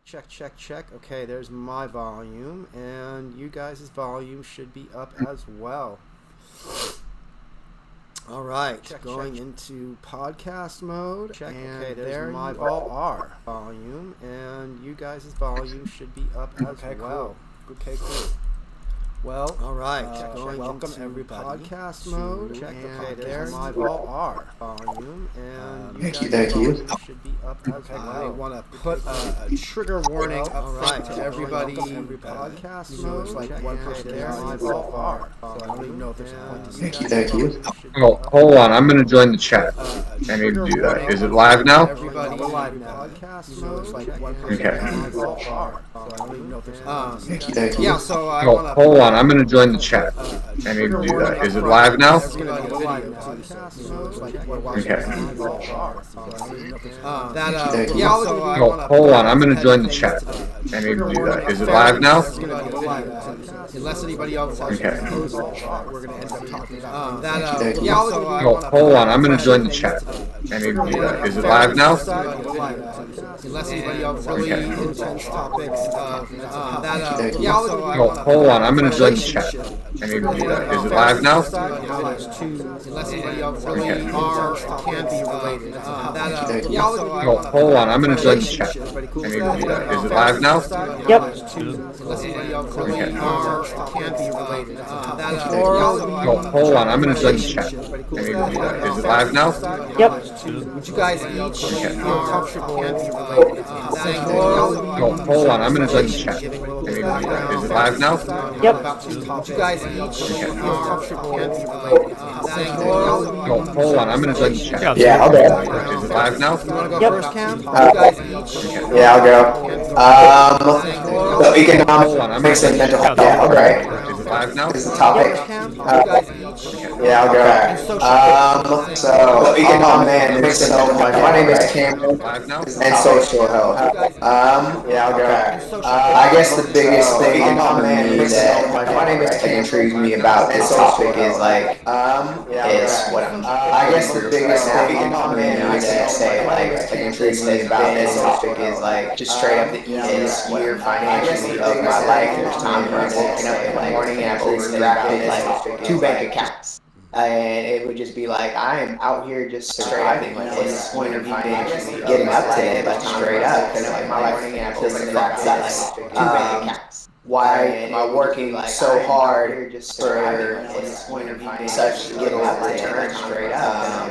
Check, check, check. Okay, there's my volume, and you guys' volume should be up as well. All right, going into podcast mode. Check. And okay, there my all are volume, and you guys' volume should be up as well. Cool. Okay, cool. Well, all right. Welcome everybody. Podcast mode. Check. Okay, there's my all are volume, and you guys' volume should be up as well. I want to put a trigger warning up front to everybody. Podcast mode. Like one person there. My all are. So I don't even know if there's a point to say. Thank you. Oh, hold on. I'm going to join the chat. I need to do that. Is it live now? Everybody live now. Podcast mode. Like one person. Okay. Thank you. Yeah. So I oh, want to. hold on. I'm going to join the chat. I need to do that. Is it live now? Okay. Oh, hold on. I'm going to join the chat. I need to do that. Is it live now? Unless anybody else has okay. We're going to end up talking about oh, hold on. I'm going to join the chat. I need to do that. Is it live now? Unless anybody else has really intense topics. oh, hold on. I'm going to join the chat. I need to do that. Is it live now? Unless anybody else really can be related. oh, hold on. I'm going to join the chat. I need to do that. Is it live now? Yep. Unless anybody else really can be related. oh, hold on. I'm going to join the chat. I need to do that. Is it live now? Yep. Would you guys each feel comfortable can be related? oh, hold on. I'm going to join the chat. I need to do that. Is it live now? Yep. Would you guys each feel comfortable can be related? oh, hold on. I'm going to join the chat. Yeah, I'll go. Is it live now? You want to go Yep. first, Cam? You guys each. Yeah, I'll go. So economics and mental health. Yeah, alright. Is it live now? Is the topic. Yeah, I'll go. So economics and mental health. My name is Cameron. Live now? And social health. Yeah, I'll go. I guess the biggest thing for me that intrigues me about this topic is like, is what I guess the biggest thing for me that intrigues me about this topic is like, just straight up the easiest year financially of my life. There's times where I'm waking up in the morning and I've overdrafted like 2 bank accounts. And it would just be like, I am out here just surviving. Like, what's the point of financially getting up today? Like, straight up. Because like, my life doesn't like 2 bank accounts. Why am I working so hard for such getting up today? Straight up.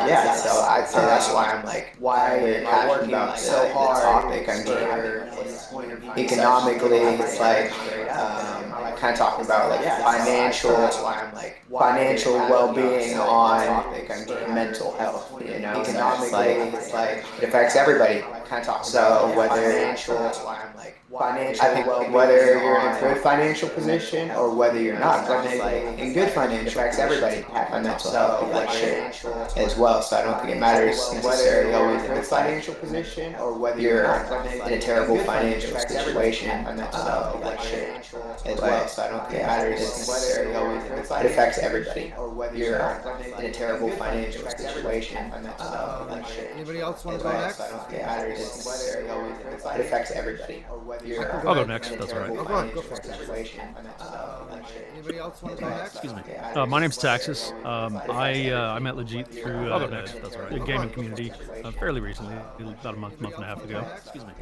Yeah, so I'd say that's why I'm like, why am I working so hard? Topic. I mean, economically, it's like, kind of talking about like financial well-being on mental health, you know. Economically, it's like it affects everybody. Kind of talking so whether I think whether you're in a good financial position or whether you're not, in good financial, affects everybody. Have mental health like shit as well. So I don't think it matters necessarily always in a good financial position or whether you're in a terrible financial situation. Like shit as well. So I don't think it matters necessarily always in a good. It affects everybody. Or whether you're in a terrible financial situation. Like shit. Anybody else want to go next? I don't think it matters necessarily always in a good. It affects everybody. I'll go next, if that's all right. Go on, go for it. Anybody else want to go next? Excuse me. My name's Taxxus. I met LeDjeet through the gaming community fairly recently, about a month and a half ago.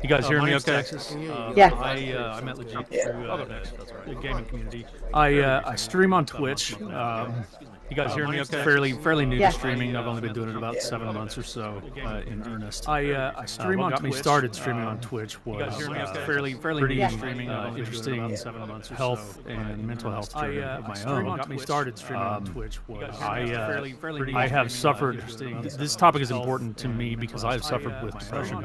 You guys hear me okay? Yeah. I met LeDjeet through the gaming community. I stream on Twitch. You guys hear me okay? Fairly new to streaming. I've only been doing it about 7 months or so in earnest. I stream on Twitch. What got me started streaming on Twitch was fairly new streaming, interesting health and mental health journey of my own. What got me started streaming on Twitch was I have suffered. This topic is important to me because I have suffered with depression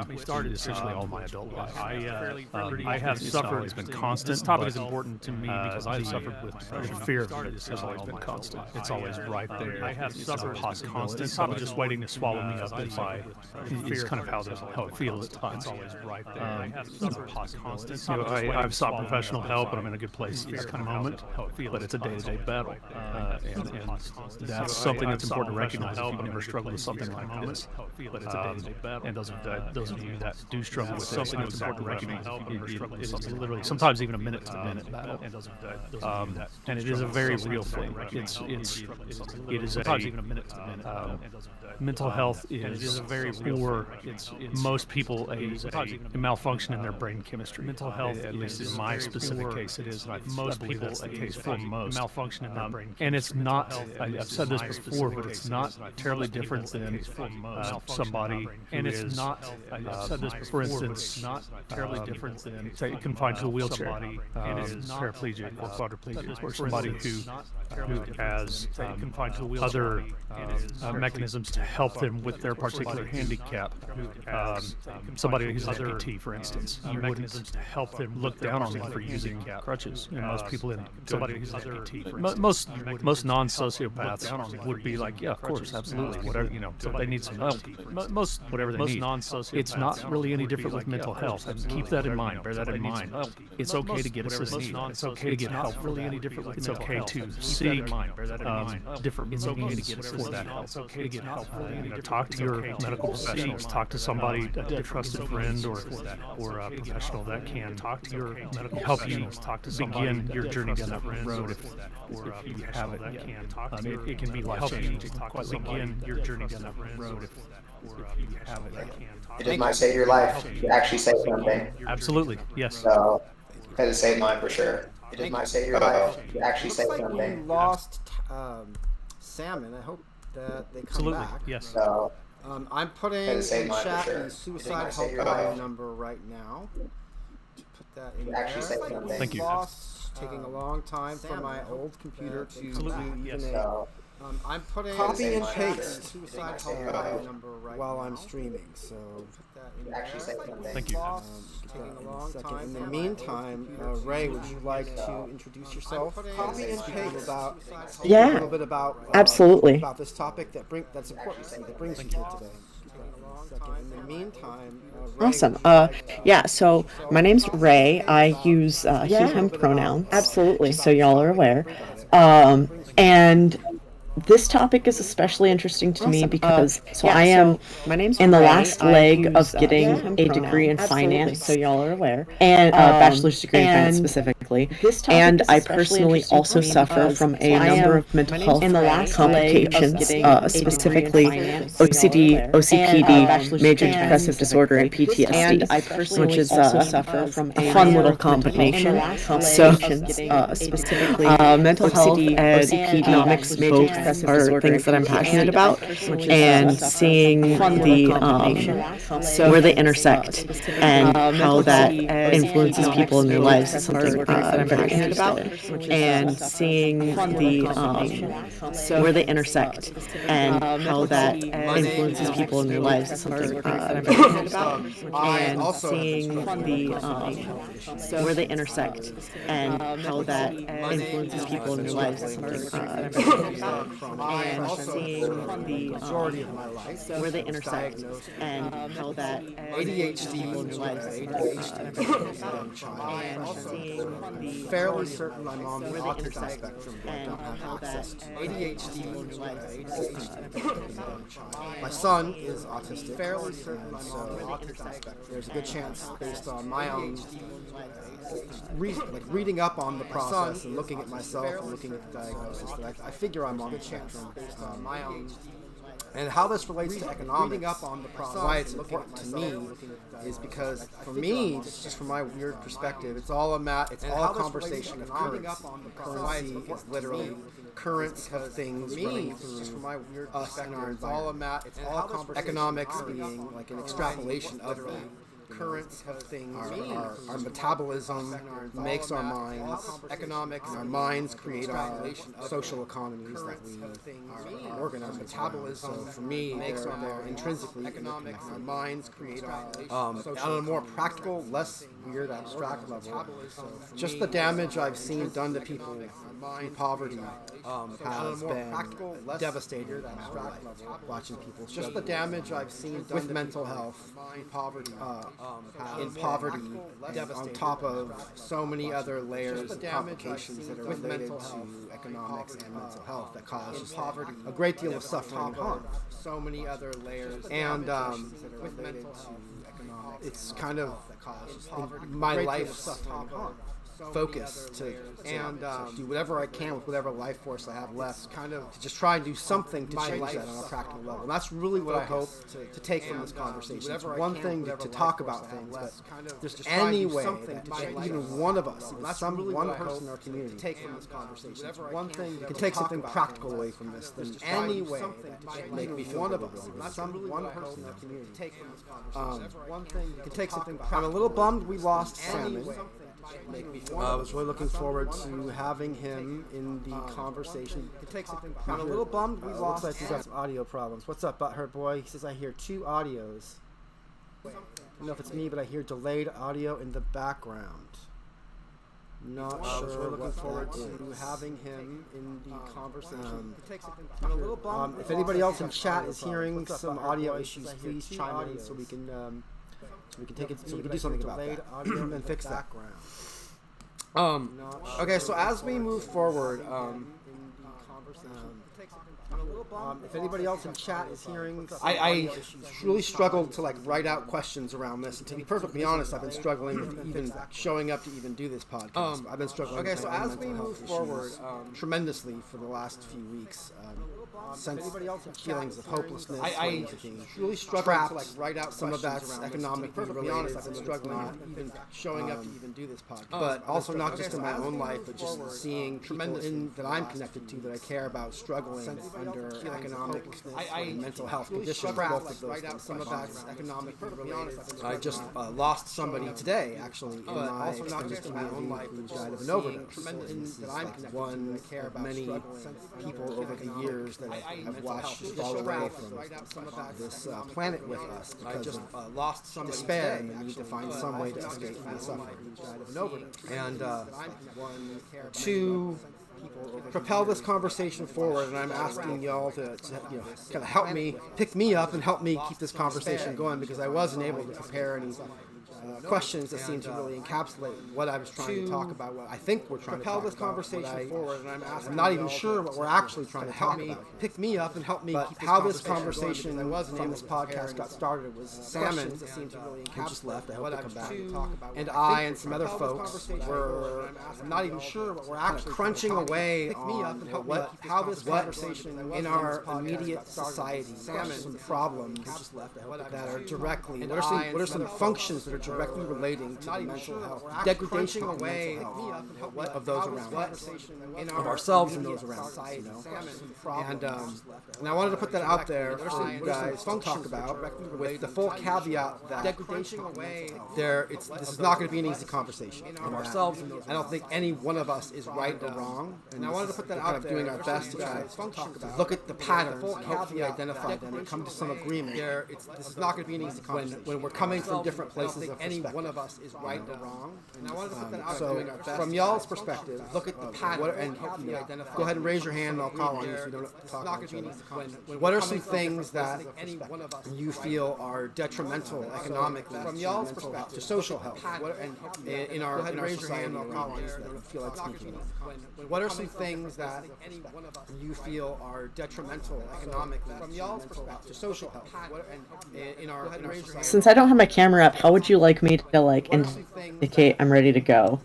essentially all my adult life. I have suffered. It's been constant. This topic is important to me because I have suffered with depression. Fear of it has always been constant. It's always always right there. I have some possibility. It's not just waiting to swallow me up if I. It's kind of how it feels at times. It's always right there. I have some possibility. I've sought professional help, and I'm in a good place at this kind of moment. But it's a day-to-day battle, and that's something that's important to recognize. If you've never struggled with something like this, and those of you that do struggle with something that's important to recognize, it's literally sometimes even a minute-to-minute battle, and it is a very real thing. It is sometimes even a minute-to-minute. Mental health is for most people a malfunction in their brain chemistry. Mental health, at least in my specific case, it is. Most people, that's the case for most. Malfunction in their brain, and it's not. I've said this before, but it's not terribly different than somebody. And it's not. I've said this before. For instance, not terribly different than say confined to a wheelchair, paraplegic or quadriplegic, or somebody who has other mechanisms to help them with their particular handicap. Somebody who's amputee, for instance, you wouldn't to help them look down on them for using crutches. Most people in somebody who's amputee, most non-sociopaths would be like, yeah, of course, absolutely, whatever, they need some help. Most whatever they need. It's not really any different with mental health. Keep that in mind. Bear that in mind. It's okay to get assistance. It's okay to get help. Really any different with mental health. It's okay to seek different means for that help. It's okay to get help. Talk to your medical professionals. Talk to somebody, a trusted friend or a professional that can talk to your medical help you begin your journey down that road if you have it. It can be life-changing. Begin your journey down that road if you have it. It might save your life. You actually save something. Absolutely, yes. So, because it saved mine for sure. It might save your life. You actually save something. We lost salmon. I hope that they come back. Yes. So, I'm putting in chat the suicide helpline number right now. Put that in there. Thank you. Lost, taking a long time for my old computer to yes. I'm putting copy and paste suicide helpline number right while I'm streaming. So put that in there. Thank you. Taking a long time. In the meantime, Ray, would you like to introduce yourself? Copy and paste about a little bit about absolutely about this topic that's important to you, that brings you here today. In the meantime, Ray, awesome. Yeah, so my name's Ray. I use he, him pronouns. Absolutely. So y'all are aware. And this topic is especially interesting to me because I am my name's in the last leg of getting a degree in finance, so y'all are aware, and a bachelor's degree in finance specifically. And I personally also suffer from a number of mental health complications, specifically OCD, OCPD, major depressive disorder, and PTSD, which is a fun little combination. So specifically, mental health and economics both are things that I'm passionate about, and seeing where they intersect and how that influences people in their lives is something that I'm very passionate about, and seeing where they intersect and how that influences people in their lives is something that I'm very passionate about, and seeing where they intersect and how that influences people in their lives is something that I'm very passionate about, and seeing majority of my life where they intersect and how that ADHD in their lives, and fairly certain my mom's on the autism spectrum, but I don't have access to ADHD. My son is autistic, fairly certain my mom's on the autism spectrum. There's a good chance, based on my own reading up on the process and looking at myself and looking at the diagnosis, that I figure I'm on the spectrum based on my own. And how this relates to economics, why it's important to me, is because for me, just from my weird perspective, it's all a conversation of currency. Currency is literally current of things running through us and our environment. It's all economics being like an extrapolation of that. Currents of things, our metabolism makes our minds, economics, and our minds create our social economies that we organize. Metabolism, so for me, they're intrinsically economics. Our minds create our on a more practical, less weird, abstract level. Just the damage I've seen done to people poverty has been devastating. Watching people, just the damage I've seen with mental health, poverty, in poverty, on top of so many other layers of complications that are related to economics and mental health that cause poverty, a great deal of suffering and harm. So many other layers, and with mental health, it's kind of in my life focus to do whatever I can with whatever life force I have left, kind of to just try and do something to change that on a practical level. And that's really what I hope to take from this conversation. It's one thing to talk about things, but there's just any way that even one of us, even one person in our community, take from this conversation. One thing can take something practical away from this. There's any way that make me feel one of us, one person in our community, take from this conversation. One thing can take something. I'm a little bummed we lost Salmon. I was really looking forward to having him in the conversation. I'm a little bummed we lost. Looks like he's got some audio problems. What's up, Butthurt Boy? He says, I hear two audios. I don't know if it's me, but I hear delayed audio in the background. Not sure. I was really looking forward to having him in the conversation. I'm a little bummed. If anybody else in chat is hearing some audio issues, please chime in so we can take it. So we can do something about that and fix that. Okay, so as we move forward, if anybody else in chat is hearing, I really struggled to write out questions around this. And to be perfectly honest, I've been struggling with even showing up to even do this podcast. I've been struggling. Okay, so as we move forward, tremendously for the last few weeks, since feelings of hopelessness, I really struggled to write out some of that's economically related. I've been struggling even showing up to even do this podcast, but also not just in my own life, but just seeing people that I'm connected to that I care about struggling under economic and mental health conditions. Both of those things. Some of that's economically related. I just lost somebody today, actually, in my extended community who died of an overdose. This is one of many people over the years that I've watched just fall away from this planet with us because of despair and the need to find some way to escape from the suffering. And to propel this conversation forward, and I'm asking y'all to kind of help me, pick me up and help me keep this conversation going, because I wasn't able to prepare any questions that seem to really encapsulate what I was trying to talk about, what I think we're trying to propel this conversation forward, and I'm not even sure what we're actually trying to help me, pick me up and help me keep how this conversation from this podcast got started was Salmon, who just left, I hope to come back, and I and some other folks were, I'm not even sure what we're actually crunching away on how this conversation in our immediate society, some problems that are directly, what are some functions that are directly relating to the mental health, degradation of mental health of those around us, of ourselves and those around us, and I wanted to put that out there for you guys to talk about, with the full caveat that this is not going to be an easy conversation of ourselves. I don't think any one of us is right or wrong, and I wanted to put that out there, doing our best to try to look at the patterns and hopefully identify them and come to some agreement. This is not going to be an easy conversation when we're coming from different places of any one of us is right or wrong. And I wanted to put that out there. So, from y'all's perspective, look at the pattern and hopefully identify. Go ahead and raise your hand, and I'll call on you so you don't talk about each other. What are some things that you feel are detrimental economically from y'all's perspective to social health in our society, and I'll call on you so that you feel like speaking of? What are some things that you feel are detrimental economically from y'all's perspective to social health in our society? Since I don't have my camera up, how would you like me to indicate I'm ready to go?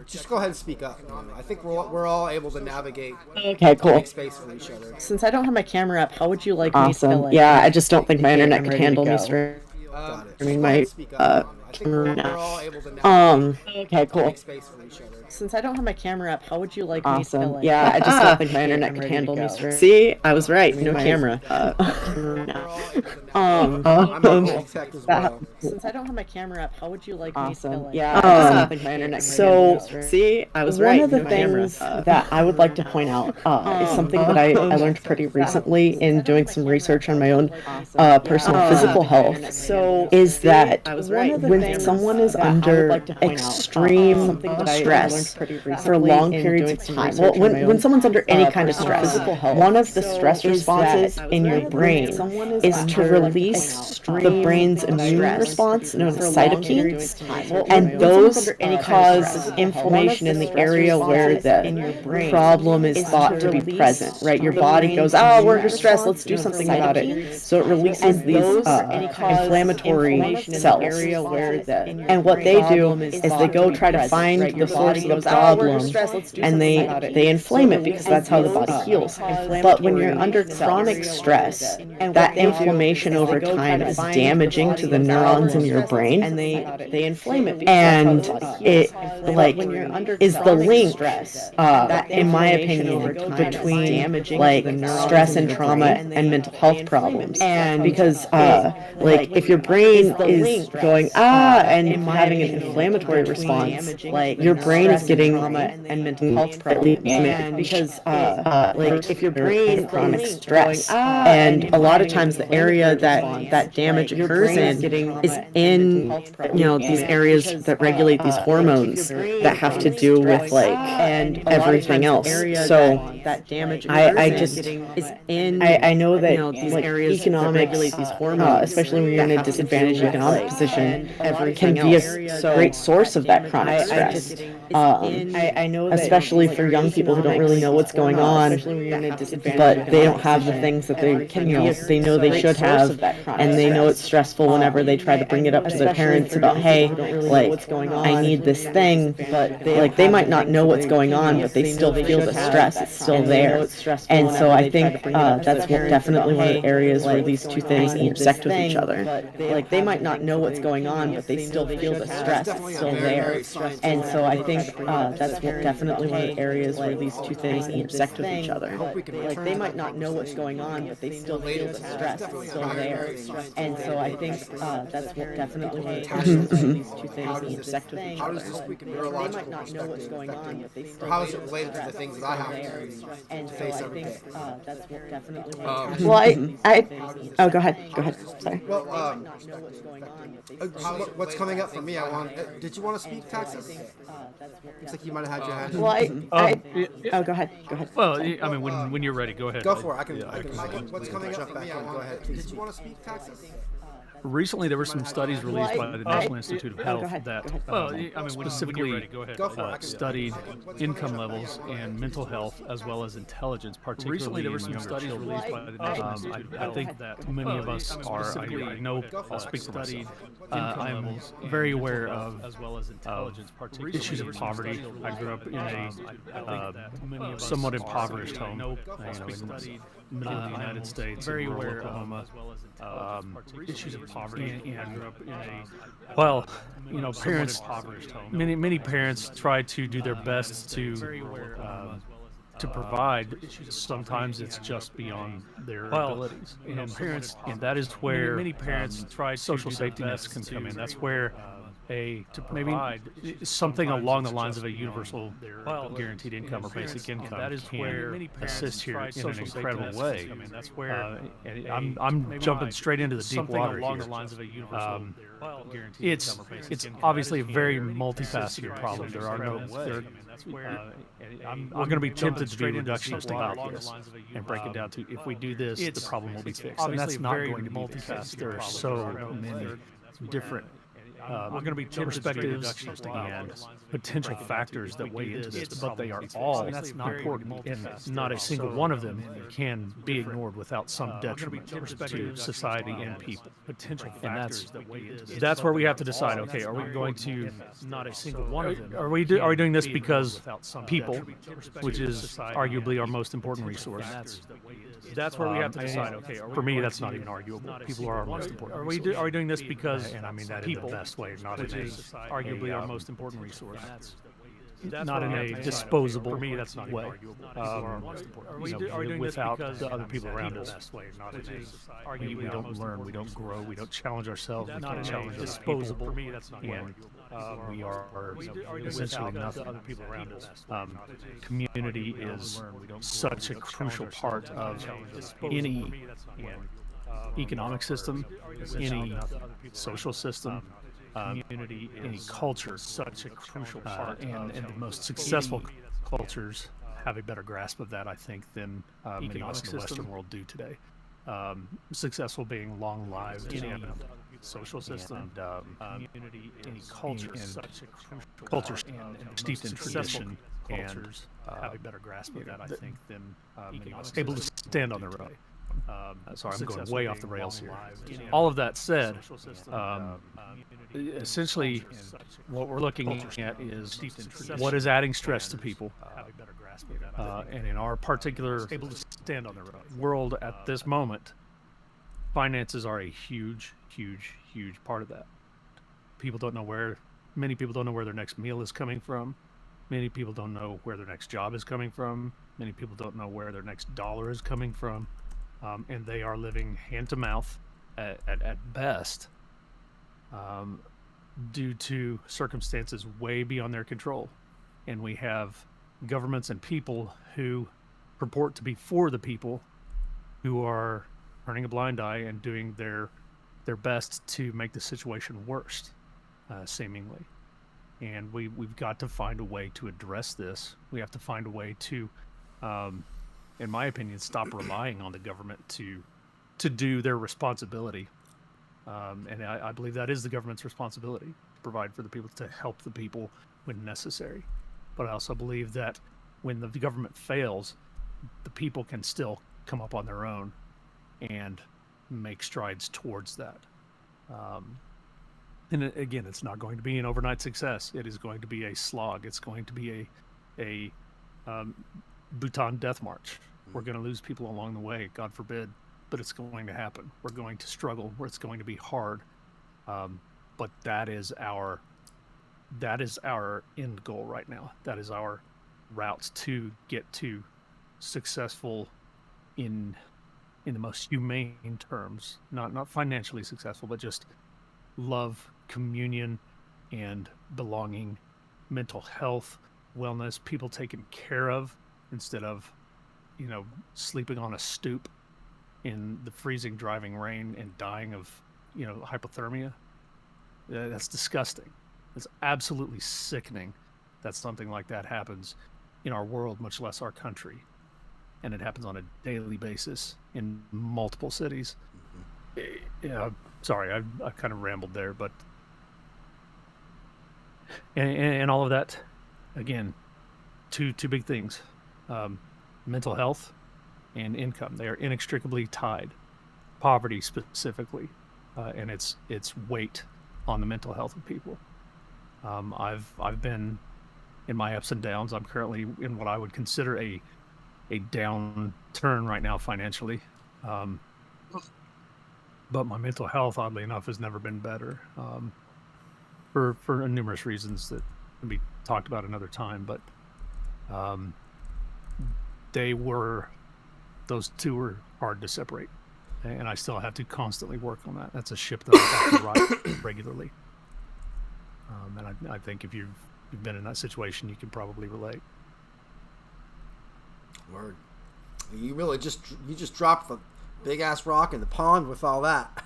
Just go ahead and speak up. I think we're all able to navigate. Okay, cool. Make space for each other. Since I don't have my camera up, how would you like me to yeah, I just don't think my internet could handle me straight. I mean, my camera now. Okay, cool. Since I don't have my camera up, how would you like me to yeah, I just don't think my internet could handle me straight. See, I was right. No camera. Since I don't have my camera up, how would you like me to yeah, I just don't think my internet could handle me straight. See, I was right. One of the things that I would like to point out is something that I learned pretty recently in doing some research on my own personal physical health. So is that when someone is under extreme stress for long periods of time, well, when someone's under any kind of stress, one of the stress responses in your brain is to release the brain's immune response known as cytokines, and those cause inflammation in the area where the problem is thought to be present, right? Your body goes, oh, we're under stress, let's do something about it. So it releases these inflammatory cells. And what they do is they go try to find the source of the problem, and they inflame it because that's how the body heals. But when you're under chronic stress, that inflammation over time is damaging to the neurons in your brain, and they inflame it. And it like is the link, in my opinion, between like stress and trauma and mental health problems. And because like if your brain is going and having an inflammatory response, like your brain is getting and mental health problems. And because like if your brain is chronic stress, and a lot of times the area that damage occurs in is in these areas that regulate these hormones that have to do with like and everything else. So I just I know that these like areas economics, regulate these hormones, especially when you're in a disadvantaged economic position, can be a great source of that chronic stress. I know that especially for young people who don't really know what's going on, but they don't have the things that they can they know they should have, and they know it's stressful whenever they try to bring it up to their parents about, hey, like I need this thing, but like they might not know what's going on, but they still feel the stress. It's still there. And so I think that's definitely one of the areas where these two things intersect with each other. Like they might not know what's going on, but they still feel the stress. It's still there. And so I think that's definitely one of the areas where these two things intersect with each other. Like they might not know what's going on, but they still feel the stress. It's still there. And so I think that's definitely one of the areas where these two things intersect with each other. They might not know what's going on, but they still How is it related to the things that I have and to so face I every think day? that's definitely oh, go ahead. Sorry. Well, what's coming up for me? I want. Did you want to speak, Taxxus? Looks like you might have had your hand. Well, go ahead. Well, I mean, when you're ready, go ahead. Go for it. I can. What's coming up for me? I want. Did you want to speak, Taxxus? Recently, there were some studies released by the National Institute of Health that, specifically studied income levels and mental health as well as intelligence, particularly in younger children. I think that many of us are. I know I'll speak for myself. I'm very aware of issues of poverty. I grew up in a somewhat impoverished home, in the middle of the United States, very aware Oklahoma. Issues of poverty, and parents, many parents try to do their best to provide. Sometimes it's just beyond their abilities. And that is where many parents try social safety nets can come in. That's where maybe something along the lines of a universal guaranteed income or basic income can assist here in an incredible way. And I'm jumping straight into the deep water here. It's obviously a very multifaceted problem. We're going to be tempted to be reductionist about this and break it down to, if we do this, the problem will be fixed. And that's not going to be the case. There are so many different we're going to be perspectives and potential factors that weigh into this, but they are all important, and not a single one of them can be ignored without some detriment to society and people. And that's where we have to decide. Okay, are we going to not a single one of them? Are we doing this because people, which is arguably our most important resource? That's where we have to decide. Okay, for me, that's not even arguable. People are our most important. Are we doing this because, and I mean that in the best way, not in arguably our most important resource, not in a disposable way. Without the other people around us, we don't learn, we don't grow, we don't challenge ourselves, we can't challenge disposable. And we are essentially nothing. Community is such a crucial part of any economic system, any social system. community, any culture is such a crucial part, and the most successful cultures have a better grasp of that, I think, than many of us in the Western world do today. Successful being long-lived in a social system, and community, any culture, and such a crucial cultures steeped in tradition, cultures have a better grasp of that, I think, than many of us able to stand on their own. Sorry, I'm going way off the rails here. All of that said, essentially, what we're looking at is what is adding stress to people. And in our particular world at this moment, finances are a huge, huge, huge part of that. Many people don't know where their next meal is coming from. Many people don't know where their next job is coming from. Many people don't know where their next dollar is coming from. And they are living hand to mouth at best, due to circumstances way beyond their control. And we have governments and people who purport to be for the people who are turning a blind eye and doing their best to make the situation worse, seemingly. And we've got to find a way to address this. We have to find a way to, in my opinion, stop relying on the government to do their responsibility. And I believe that is the government's responsibility, to provide for the people, to help the people when necessary. But I also believe that when the government fails, the people can still come up on their own and make strides towards that. And again, it's not going to be an overnight success. It is going to be a slog. It's going to be a Bhutan death march. We're going to lose people along the way, God forbid, but it's going to happen. We're going to struggle. It's going to be hard. But that is our end goal right now. That is our route to get to successful in the most humane terms, not financially successful, but just love, communion, and belonging, mental health, wellness, people taken care of instead of, sleeping on a stoop in the freezing, driving rain and dying of, hypothermia. That's disgusting. It's absolutely sickening that something like that happens in our world, much less our country. And it happens on a daily basis in multiple cities. Sorry, I kind of rambled there, but and all of that, again, two big things: mental health and income. They are inextricably tied. Poverty specifically, and its weight on the mental health of people. I've been in my ups and downs. I'm currently in what I would consider a downturn right now financially. But my mental health, oddly enough, has never been better, for numerous reasons that can be talked about another time. But those two were hard to separate, and I still have to constantly work on that. That's a ship that I have to ride regularly. And I think if you've been in that situation, you can probably relate. Word. You really just dropped the big ass rock in the pond with all that.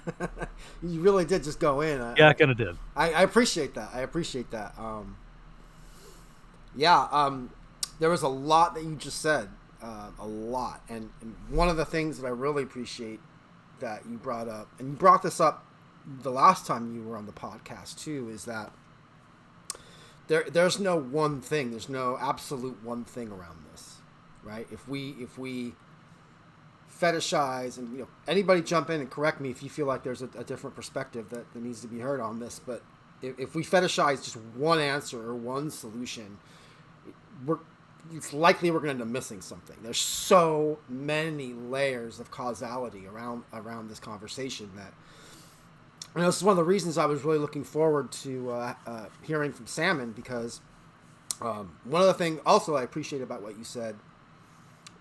You really did just go in. Yeah, I kind of did. I appreciate that. There was a lot that you just said, a lot, and one of the things that I really appreciate that you brought up, and you brought this up the last time you were on the podcast too, is that there's no one thing, there's no absolute one thing around this, right? If we fetishize, and anybody jump in and correct me if you feel like there's a different perspective that needs to be heard on this, but if we fetishize just one answer or one solution, it's likely we're going to end up missing something. There's so many layers of causality around this conversation that, this is one of the reasons I was really looking forward to hearing from Salmon, because one of the things also I appreciate about what you said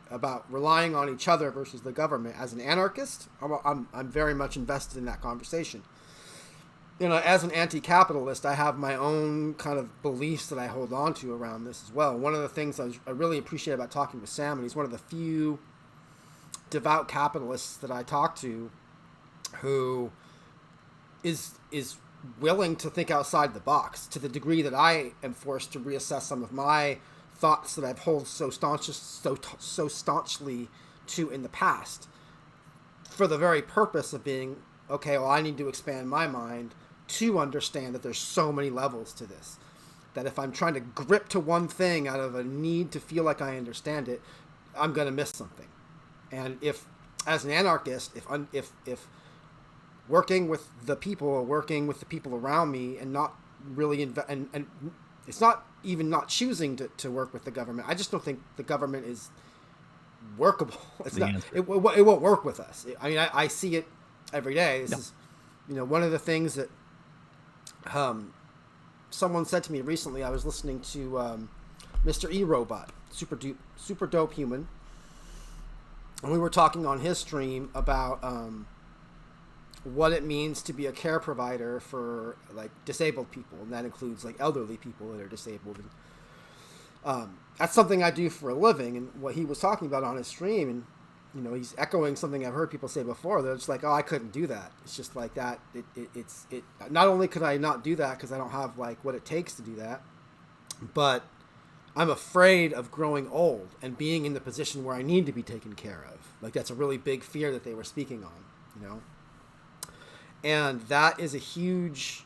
about relying on each other versus the government. As an anarchist, I'm very much invested in that conversation. As an anti-capitalist, I have my own kind of beliefs that I hold on to around this as well. One of the things I really appreciate about talking with Sam, and he's one of the few devout capitalists that I talk to who is willing to think outside the box to the degree that I am forced to reassess some of my thoughts that I've held so staunchly to in the past, for the very purpose of being, okay, well, I need to expand my mind to understand that there's so many levels to this, that if I'm trying to grip to one thing out of a need to feel like I understand it, I'm going to miss something. And if, as an anarchist, if working with the people or working with the people around me and not really, and it's not even not choosing to work with the government, I just don't think the government is workable. It's not, it won't work with us. I see it every day. This is, one of the things that someone said to me recently. I was listening to Mr. E Robot, super dope human, and we were talking on his stream about what it means to be a care provider for like disabled people, and that includes like elderly people that are disabled. And that's something I do for a living, and what he was talking about on his stream, and he's echoing something I've heard people say before. They're just like, oh, I couldn't do that. It's just like that. It's not only could I not do that because I don't have like what it takes to do that, but I'm afraid of growing old and being in the position where I need to be taken care of. Like, that's a really big fear that they were speaking on, And that is a huge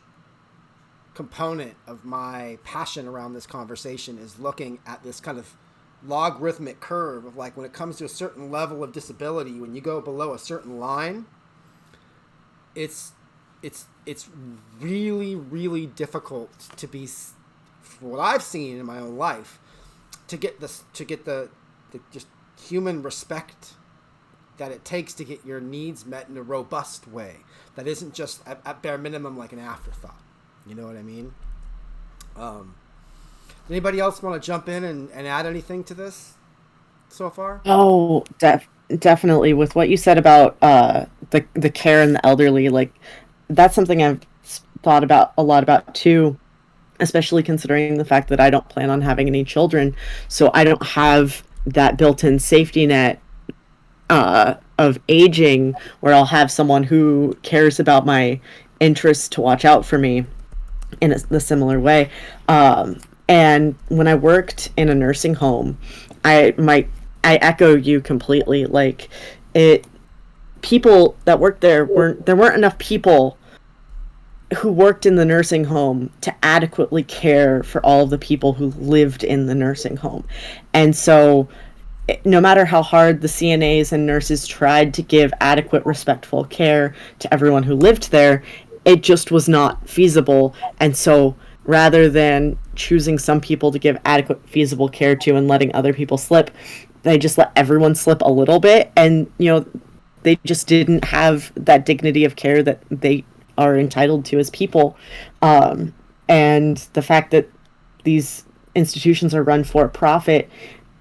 component of my passion around this conversation, is looking at this kind of logarithmic curve of like, when it comes to a certain level of disability, when you go below a certain line, it's really, really difficult to be, for what I've seen in my own life, to get the just human respect that it takes to get your needs met in a robust way that isn't just at bare minimum like an afterthought. You know what I mean? Anybody else want to jump in and add anything to this so far? Oh, definitely. With what you said about the care and the elderly, like, that's something I've thought about a lot about too, especially considering the fact that I don't plan on having any children, so I don't have that built-in safety net of aging where I'll have someone who cares about my interests to watch out for me in a similar way. And when I worked in a nursing home, I echo you completely. Like, people that worked there weren't enough people who worked in the nursing home to adequately care for all of the people who lived in the nursing home. And so no matter how hard the CNAs and nurses tried to give adequate, respectful care to everyone who lived there, it just was not feasible. And so rather than choosing some people to give adequate, feasible care to and letting other people slip, they just let everyone slip a little bit. And, they just didn't have that dignity of care that they are entitled to as people. And the fact that these institutions are run for profit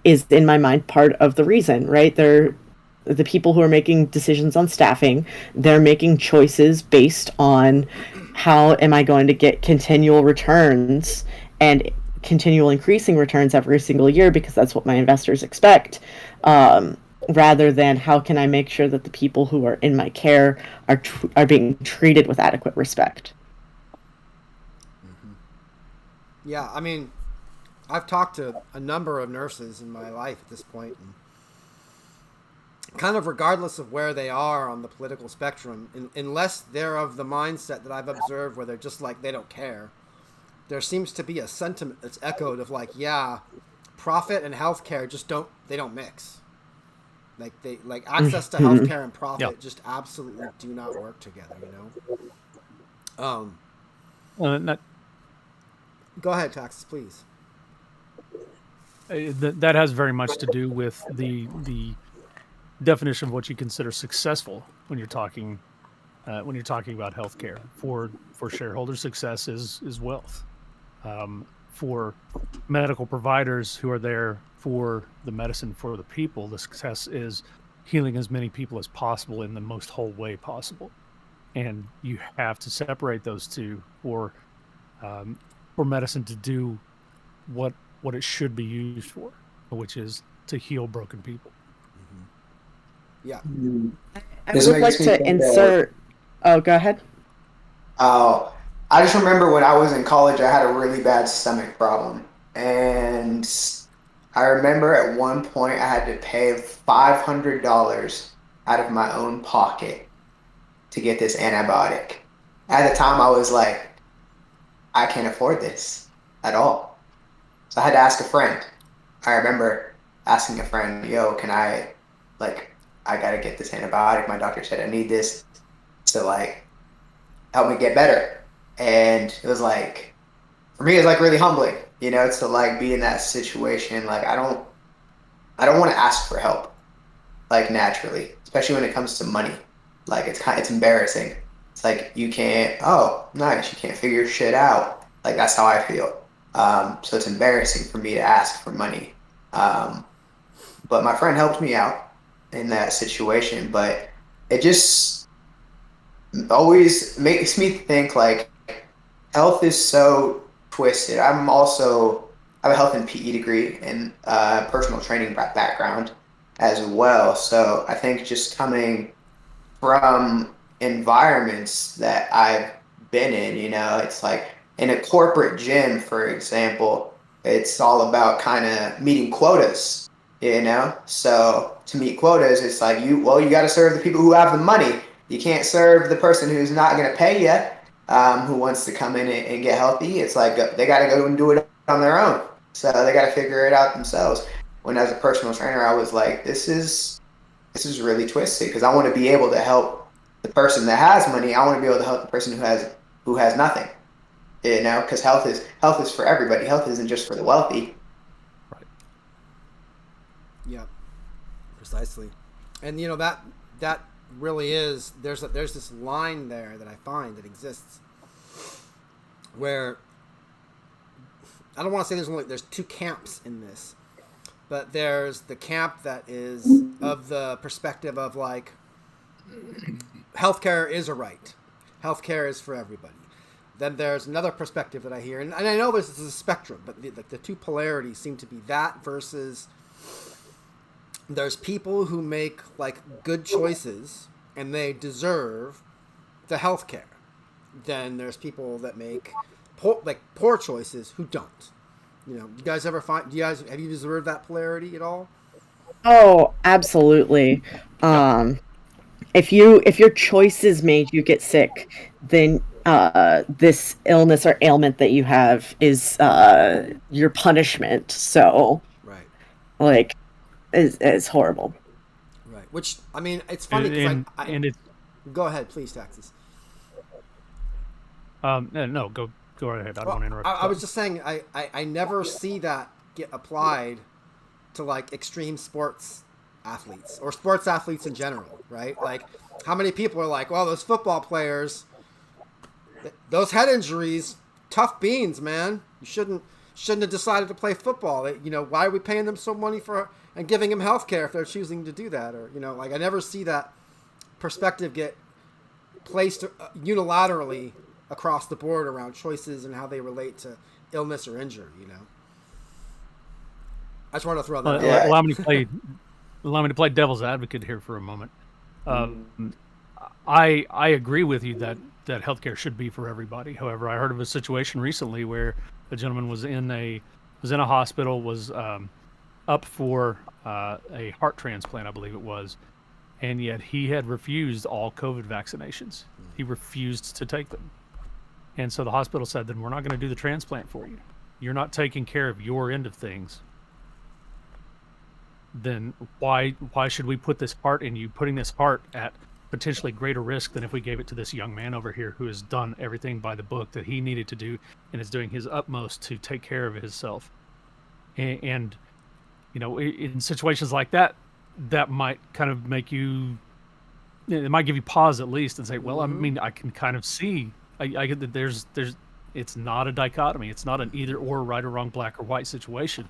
is, in my mind, part of the reason, right? They're the people who are making decisions on staffing. They're making choices based on how am I going to get continual returns and continual increasing returns every single year, because that's what my investors expect, rather than how can I make sure that the people who are in my care are being treated with adequate respect. Mm-hmm. Yeah, I mean, I've talked to a number of nurses in my life at this point, and kind of regardless of where they are on the political spectrum, unless they're of the mindset that I've observed where they're just like, they don't care, there seems to be a sentiment that's echoed of like, yeah, profit and healthcare just don't mix. Like access to healthcare and profit just absolutely do not work together, Go ahead, Taxxus, please. That has very much to do with the definition of what you consider successful when you're talking about healthcare. For shareholder, success is wealth. For medical providers who are there for the medicine for the people, the success is healing as many people as possible in the most whole way possible. And you have to separate those two for medicine to do what it should be used for, which is to heal broken people. Mm-hmm. Yeah. I would like to insert... Oh, go ahead. Oh, I just remember when I was in college, I had a really bad stomach problem. And I remember at one point I had to pay $500 out of my own pocket to get this antibiotic. At the time, I was like, I can't afford this at all. So I had to ask a friend. I remember asking a friend, yo, can I, I gotta get this antibiotic. My doctor said I need this to, help me get better. And it was for me, it was really humbling, to be in that situation. I don't want to ask for help, naturally, especially when it comes to money. It's embarrassing. It's you can't, oh, nice, you can't figure shit out. That's how I feel. So it's embarrassing for me to ask for money. But my friend helped me out in that situation. But it just always makes me think health is so twisted. I have a health and PE degree and personal training background as well. So I think just coming from environments that I've been in, it's in a corporate gym, for example, it's all about kind of meeting quotas, So to meet quotas, it's you got to serve the people who have the money. You can't serve the person who's not going to pay you, who wants to come in and get healthy. It's they got to go and do it on their own. So they got to figure it out themselves. When as a personal trainer, I was this is really twisted, because I want to be able to help the person that has money. I want to be able to help the person who has nothing. Because health is for everybody. Health isn't just for the wealthy. Right. Yeah, precisely. And that really is, there's this line there that I find that exists where I don't want to say there's two camps in this, but there's the camp that is of the perspective of healthcare is a right. Healthcare is for everybody. Then there's another perspective that I hear, and I know this is a spectrum, but the two polarities seem to be that versus there's people who make good choices and they deserve the healthcare. Then there's people that make poor choices who don't. You guys ever have you observed that polarity at all? Oh, absolutely. If your choices made you get sick, then this illness or ailment that you have is your punishment. So, right, is horrible. Right. Which, I mean, it's funny because and it's. Go ahead, please, Taxxus. No, go ahead. I don't want to interrupt. I was just saying, I never see that get applied to extreme sports athletes or sports athletes in general, right? How many people are well, those football players, those head injuries, tough beans, man. You shouldn't have decided to play football. Why are we paying them so money for and giving them health care if they're choosing to do that? Or I never see that perspective get placed unilaterally across the board around choices and how they relate to illness or injury. I just want to throw that out. Allow me to play devil's advocate here for a moment. I agree with you that healthcare should be for everybody. However, I heard of a situation recently where a gentleman was in a hospital, was up for a heart transplant, I believe it was, and yet he had refused all COVID vaccinations. He refused to take them, and so the hospital said, "Then we're not going to do the transplant for you. You're not taking care of your end of things. Then why should we put this heart in you, putting this heart at potentially greater risk than if we gave it to this young man over here who has done everything by the book that he needed to do and is doing his utmost to take care of himself." And in situations like that, that might kind of make you, it might give you pause at least and say, well, I mean, I can kind of see, I get that there's, it's not a dichotomy. It's not an either or, right or wrong, black or white situation.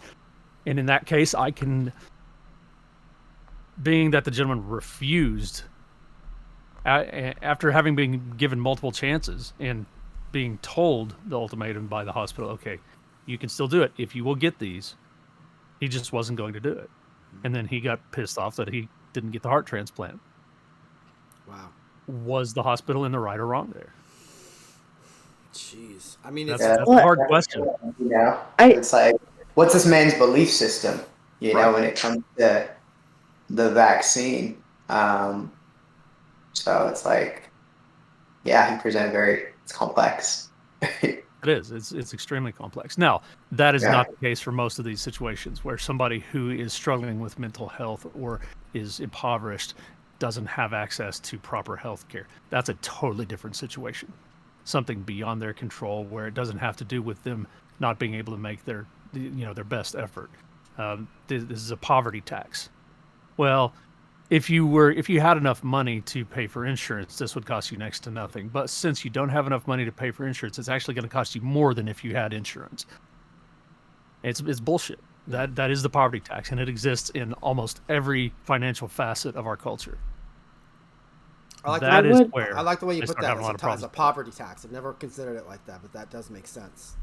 And in that case, I can, being that the gentleman refused, after having been given multiple chances and being told the ultimatum by the hospital, okay, you can still do it if you will get these, he just wasn't going to do it. And then he got pissed off that he didn't get the heart transplant. Wow. Was the hospital in the right or wrong there? Jeez. I mean, that's a hard question. You know, it's like, what's this man's belief system? You know, when it comes to the vaccine. So it's like, yeah, he presented it's complex. It is. It's extremely complex. Now, that is not the case for most of these situations where somebody who is struggling with mental health or is impoverished doesn't have access to proper health care. That's a totally different situation. Something beyond their control where it doesn't have to do with them not being able to make their best effort. This is a poverty tax. Well, if you had enough money to pay for insurance, this would cost you next to nothing. But since you don't have enough money to pay for insurance, it's actually going to cost you more than if you had insurance. It's bullshit. That is the poverty tax, and it exists in almost every financial facet of our culture. I like the way you put that as a poverty tax. I've never considered it like that, but that does make sense.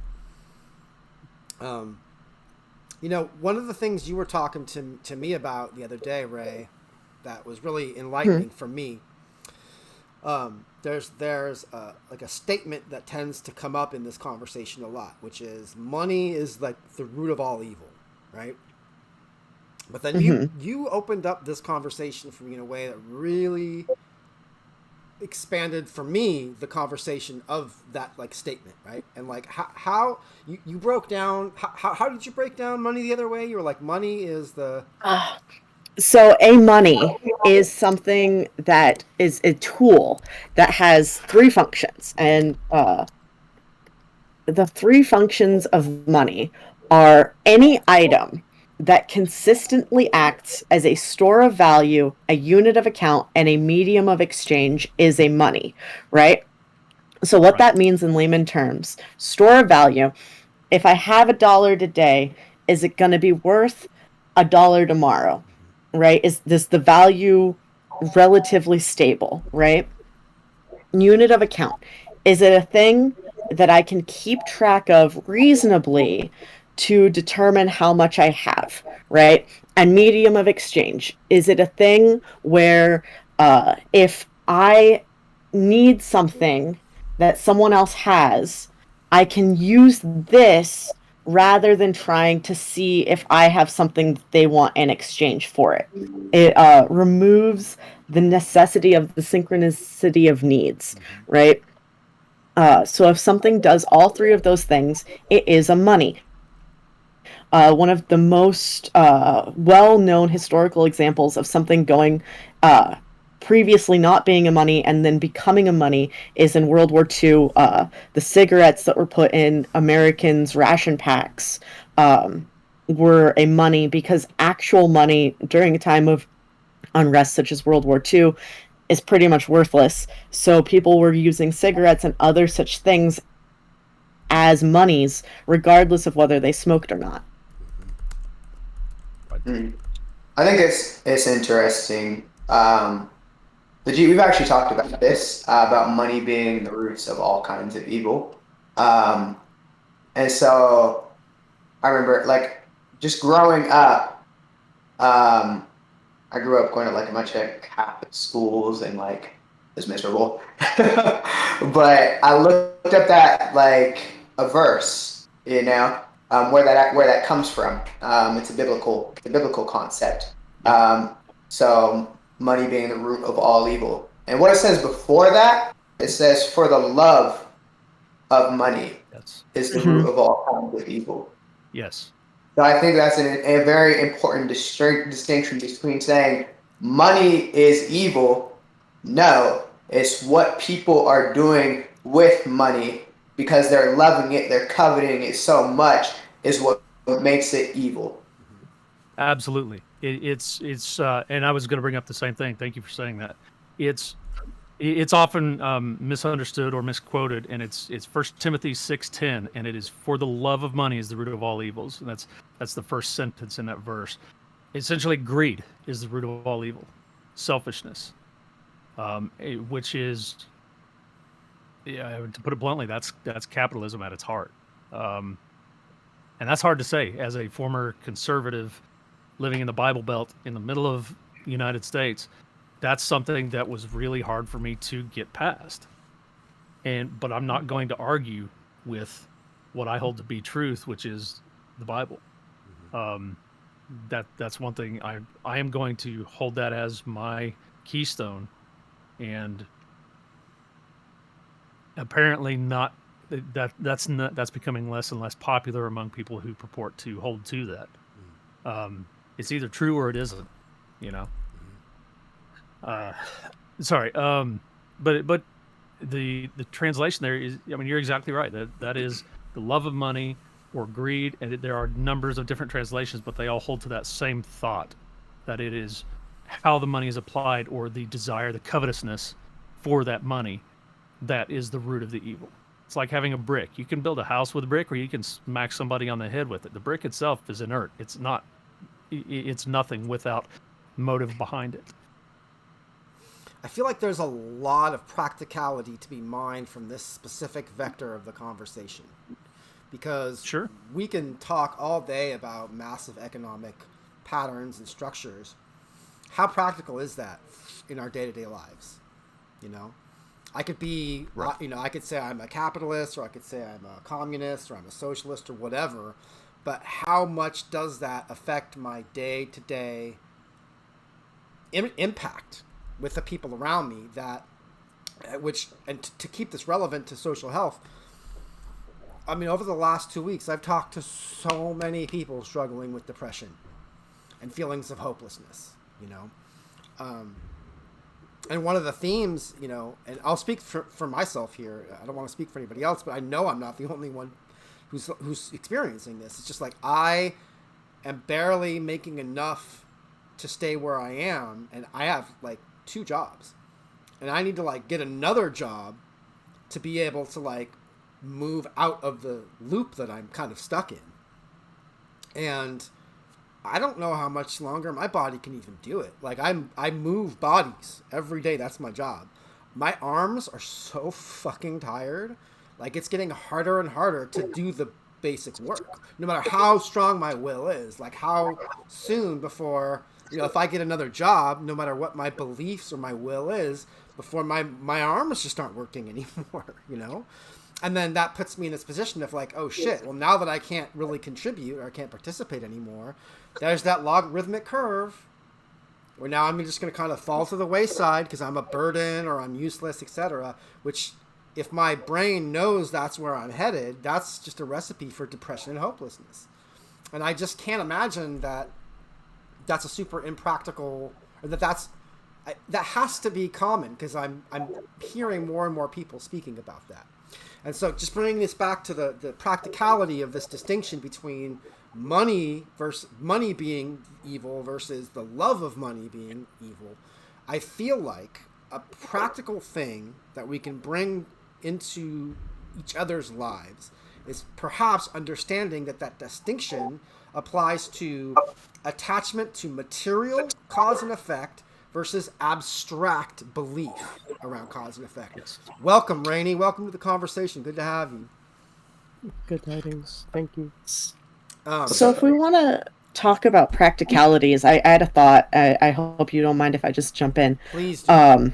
One of the things you were talking to me about the other day, Ray, that was really enlightening for me. There's like a statement that tends to come up in this conversation a lot, which is money is like the root of all evil, right? But then you opened up this conversation for me in a way that really expanded for me the conversation of that like statement, right? And like how you broke down how did you break down money the other way? You were like, money is the So a money is something that is a tool that has three functions, and the three functions of money are any item that consistently acts as a store of value, a unit of account, and a medium of exchange is a money, right? So what that means in layman terms, store of value, if I have $1 today, is it going to be worth $1 tomorrow, right? Is this the value relatively stable, right? Unit of account, is it a thing that I can keep track of reasonably to determine how much I have, right? And medium of exchange, is it a thing where if I need something that someone else has, I can use this rather than trying to see if I have something that they want in exchange for it. It removes the necessity of the synchronicity of needs, right? So if something does all three of those things, it is a money. One of the most well-known historical examples of something going previously not being a money and then becoming a money is in World War II. The cigarettes that were put in Americans' ration packs were a money because actual money during a time of unrest such as World War II is pretty much worthless. So people were using cigarettes and other such things as monies, regardless of whether they smoked or not. I think it's interesting. LeDjeet, we've actually talked about this, about money being the roots of all kinds of evil. And so I remember, like, just growing up, I grew up going to like a bunch of Catholic schools and like it was miserable. But I looked up that like a verse, where that comes from. It's a biblical concept. So money being the root of all evil. And what it says before that, it says, for the love of money is the root of all kinds of evil. Yes. So I think that's a very important distinction between saying money is evil. No, it's what people are doing with money because they're loving it, they're coveting it so much is what makes it evil. Absolutely. It's and I was going to bring up the same thing. Thank you for saying that. It's often misunderstood or misquoted, and it's 1 Timothy 6:10, and it is, for the love of money is the root of all evils. And that's the first sentence in that verse. Essentially, greed is the root of all evil. Selfishness, which is, to put it bluntly, that's capitalism at its heart. And that's hard to say as a former conservative living in the Bible Belt in the middle of the United States. That's something that was really hard for me to get past. but I'm not going to argue with what I hold to be truth, which is the Bible. That's one thing I am going to hold that as my keystone, and apparently that's becoming less and less popular among people who purport to hold to that. It's either true or it isn't, you know. Sorry, but the translation there is, I mean, you're exactly right. That is the love of money or greed, and there are numbers of different translations, but they all hold to that same thought, that it is how the money is applied, or the desire, the covetousness for that money, that is the root of the evil. It's like having a brick. You can build a house with a brick, or you can smack somebody on the head with it. The brick itself is inert. It's nothing without motive behind it. I feel like there's a lot of practicality to be mined from this specific vector of the conversation, because we can talk all day about massive economic patterns and structures. How practical is that in our day-to-day lives? You know, I could be, I could say I'm a capitalist, or I could say I'm a communist, or I'm a socialist, or whatever, but how much does that affect my day-to-day impact with the people around me, to keep this relevant to social health? I mean, over the last 2 weeks, I've talked to so many people struggling with depression and feelings of hopelessness, you know. And one of the themes, you know, and I'll speak for myself here. I don't want to speak for anybody else, but I know I'm not the only one who's experiencing this. It's just like, I am barely making enough to stay where I am, and I have like 2 jobs, and I need to like get another job to be able to like move out of the loop that I'm kind of stuck in. And I don't know how much longer my body can even do it. Like I move bodies every day. That's my job. My arms are so fucking tired. Like, it's getting harder and harder to do the basic work, no matter how strong my will is. Like, how soon before, you know, if I get another job, no matter what my beliefs or my will is, before my arms just aren't working anymore, you know? And then that puts me in this position of like, oh shit, well, now that I can't really contribute, or I can't participate anymore, there's that logarithmic curve where now I'm just going to kind of fall to the wayside because I'm a burden or I'm useless, etc. Which, if my brain knows that's where I'm headed, that's just a recipe for depression and hopelessness. And I just can't imagine that that's a super impractical, or that has to be common, because I'm hearing more and more people speaking about that. And so just bringing this back to the practicality of this distinction between money being evil versus the love of money being evil, I feel like a practical thing that we can bring into each other's lives is perhaps understanding that distinction applies to attachment to material cause and effect versus abstract belief around cause and effect. Yes. Welcome, Rainy. Welcome to the conversation. Good to have you. Good tidings. Thank you. So if we want to talk about practicalities, I had a thought. I hope you don't mind if I just jump in. Please do.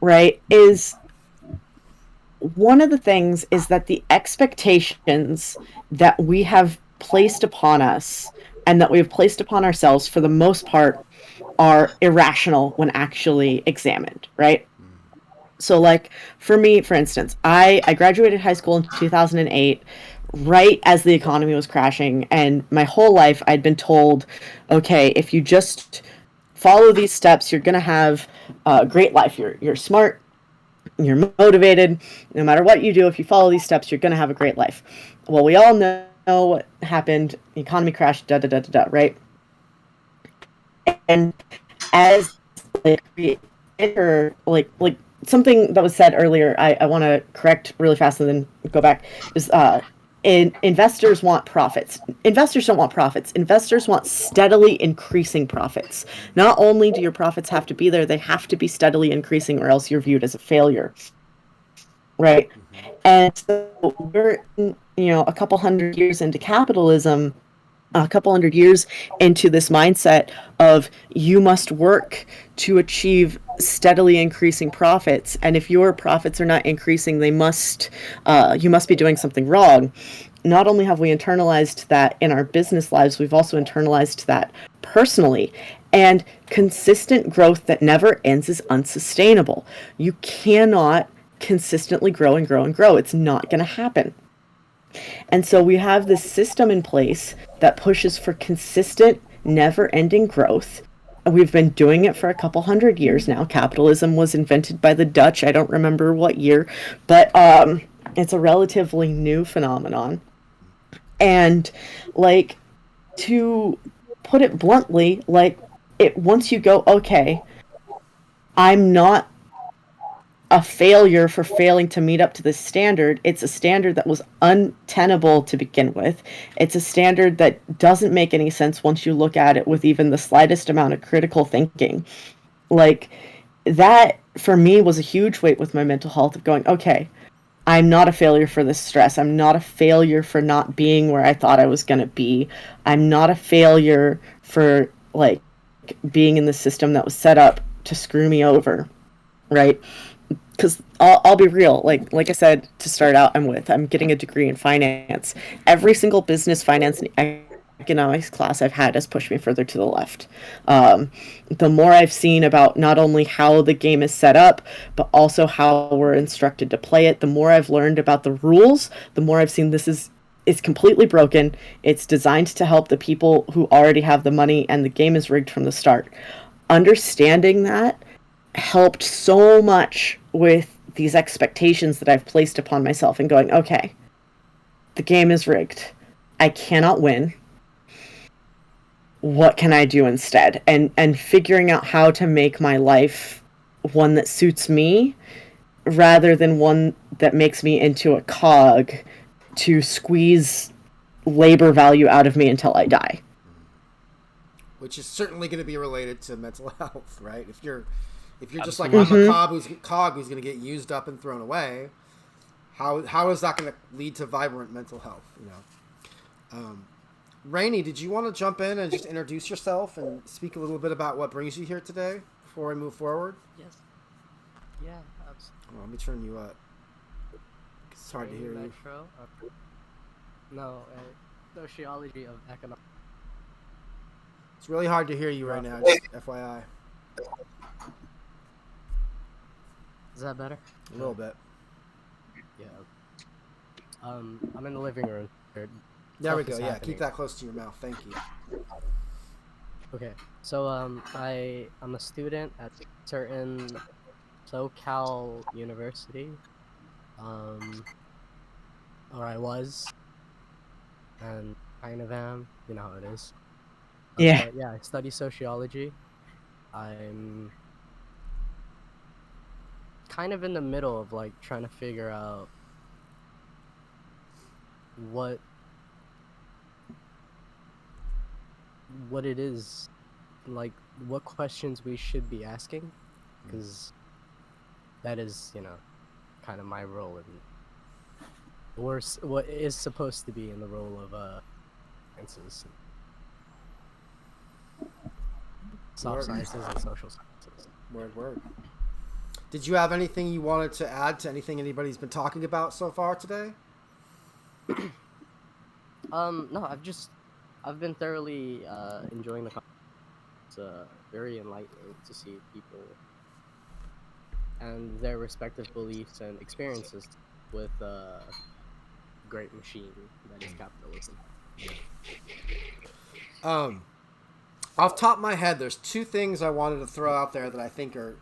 Right, is one of the things is that the expectations that we have placed upon us and that we've placed upon ourselves, for the most part, are irrational when actually examined, right? So, like, for me, for instance, I graduated high school in 2008, right as the economy was crashing, and my whole life I'd been told, okay, if you just follow these steps, you're going to have a great life. You're smart, you're motivated, no matter what you do, if you follow these steps, you're going to have a great life. Well, we all know what happened. The economy crashed, right? And as like something that was said earlier, I want to correct really fast and then go back, is investors want profits. Investors don't want profits. Investors want steadily increasing profits. Not only do your profits have to be there, they have to be steadily increasing, or else you're viewed as a failure. Right? And so we're, a couple hundred years into capitalism, a couple hundred years into this mindset of you must work to achieve steadily increasing profits, and if your profits are not increasing, you must be doing something wrong. Not only have we internalized that in our business lives, we've also internalized that personally. And consistent growth that never ends is unsustainable. You cannot consistently grow and grow and grow. It's not going to happen. And so we have this system in place that pushes for consistent, never ending growth. We've been doing it for a couple hundred years now. Capitalism was invented by the Dutch. I don't remember what year, but it's a relatively new phenomenon. And like, to put it bluntly, like, once you go, okay, I'm not a failure for failing to meet up to this standard. It's a standard that was untenable to begin with. It's a standard that doesn't make any sense once you look at it with even the slightest amount of critical thinking. Like, that for me was a huge weight with my mental health, of going, okay, I'm not a failure for this stress. I'm not a failure for not being where I thought I was going to be. I'm not a failure for like being in the system that was set up to screw me over, right? Because I'll be real, like I said to start out, I'm getting a degree in finance. Every single business, finance, and economics class I've had has pushed me further to the left. The more I've seen about not only how the game is set up, but also how we're instructed to play it, the more I've learned about the rules, the more I've seen it's completely broken. It's designed to help the people who already have the money, and the game is rigged from the start. Understanding that helped so much with these expectations that I've placed upon myself, and going, okay, the game is rigged. I cannot win. What can I do instead? And figuring out how to make my life one that suits me rather than one that makes me into a cog to squeeze labor value out of me until I die. Which is certainly going to be related to mental health, right? If you're just like, I'm a cog who's going to get used up and thrown away, how is that going to lead to vibrant mental health? You know, Rainy, did you want to jump in and just introduce yourself and speak a little bit about what brings you here today before we move forward? Yes. Yeah, absolutely. Well, let me turn you up. It's hard to hear you. No, sociology of economics. It's really hard to hear you right now, just FYI. Is that better? A little bit. Yeah. I'm in the living room. There we go. Yeah, keep that close to your mouth. Thank you. Okay. So I'm a student at certain SoCal University. Or I was, and kind of am. You know how it is. Yeah. But yeah, I study sociology. I'm kind of in the middle of like trying to figure out what it is, like what questions we should be asking, because that is, you know, kind of my role in what is supposed to be in the role of sciences, soft sciences and social sciences. Word. Did you have anything you wanted to add to anything anybody's been talking about so far today? No, I've been thoroughly enjoying the conversation. It's very enlightening to see people and their respective beliefs and experiences with a great machine that is capitalism. Off the top of my head, there's two things I wanted to throw out there that I think are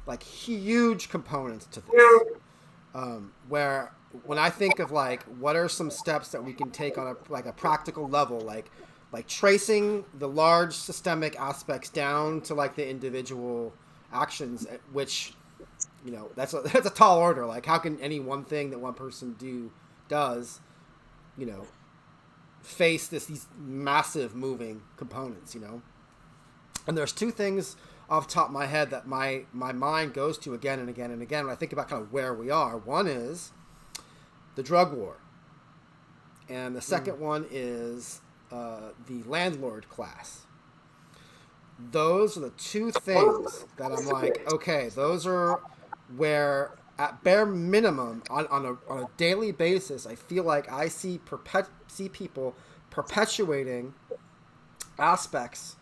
like huge components to this. Where when I think of like what are some steps that we can take on a practical level, like tracing the large systemic aspects down to like the individual actions, which, you know, that's a tall order. Like, how can any one thing that one person does, you know, face these massive moving components, you know? And there's two things off the top of my head that my mind goes to again and again and again when I think about kind of where we are. One is the drug war, and the second one is the landlord class. those are the two things that I'm like, okay, those are where at bare minimum on a daily basis, I feel like I see people perpetuating aspects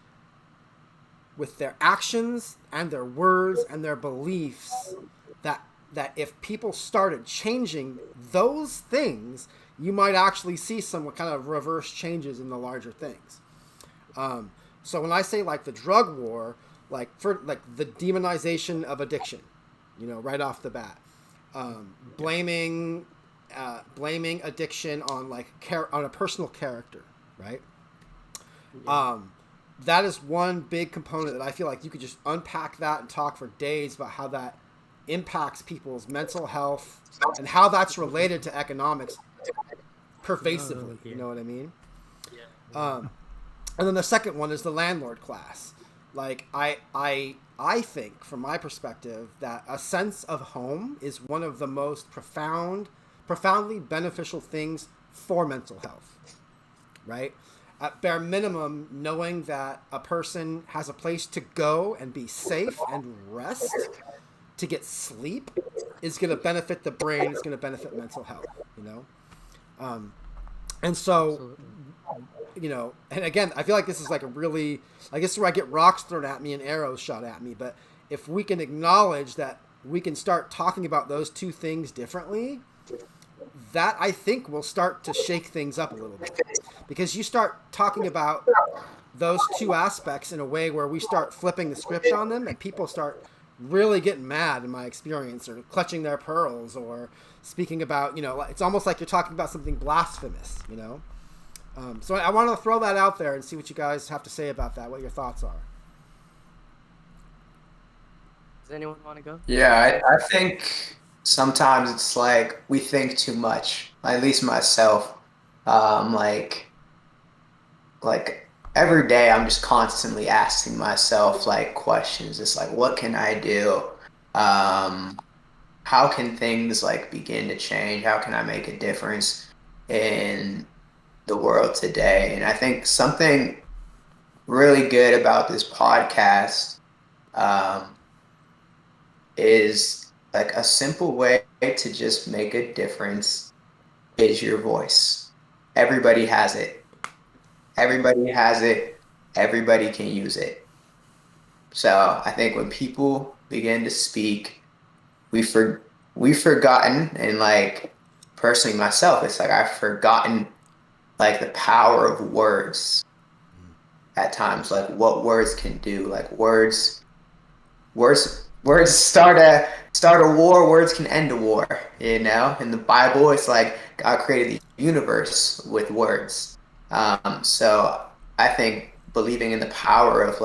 with their actions and their words and their beliefs that if people started changing those things, you might actually see some kind of reverse changes in the larger things. So when I say like the drug war, like the demonization of addiction, right off the bat, blaming addiction on on a personal character, right? Yeah. That is one big component that I feel like you could just unpack that and talk for days about how that impacts people's mental health and how that's related to economics pervasively. You know what I mean? And then the second one is the landlord class. Like I think, from my perspective, that a sense of home is one of the most profoundly beneficial things for mental health, right? At bare minimum, knowing that a person has a place to go and be safe and rest, to get sleep, is going to benefit the brain, it's going to benefit mental health, and so, and again, I feel like this is like this is where I get rocks thrown at me and arrows shot at me, but if we can acknowledge that we can start talking about those two things differently, that I think will start to shake things up a little bit, because you start talking about those two aspects in a way where we start flipping the script on them and people start really getting mad, in my experience, or clutching their pearls, or speaking about, it's almost like you're talking about something blasphemous, so I want to throw that out there and see what you guys have to say about that, what your thoughts are. Does anyone want to go? Yeah, I think sometimes it's like we think too much, at least myself. Like every day I'm just constantly asking myself like questions. It's like, what can I do? How can things like begin to change? How can I make a difference in the world today? And I think something really good about this podcast is like a simple way to just make a difference is your voice. Everybody has it. Everybody has it. Everybody can use it. So I think when people begin to speak, we've forgotten, and like personally myself, it's like I've forgotten like the power of words at times, like what words can do. Like words start a war, words can end a war, In the Bible, it's like God created the universe with words. So I think believing in the power of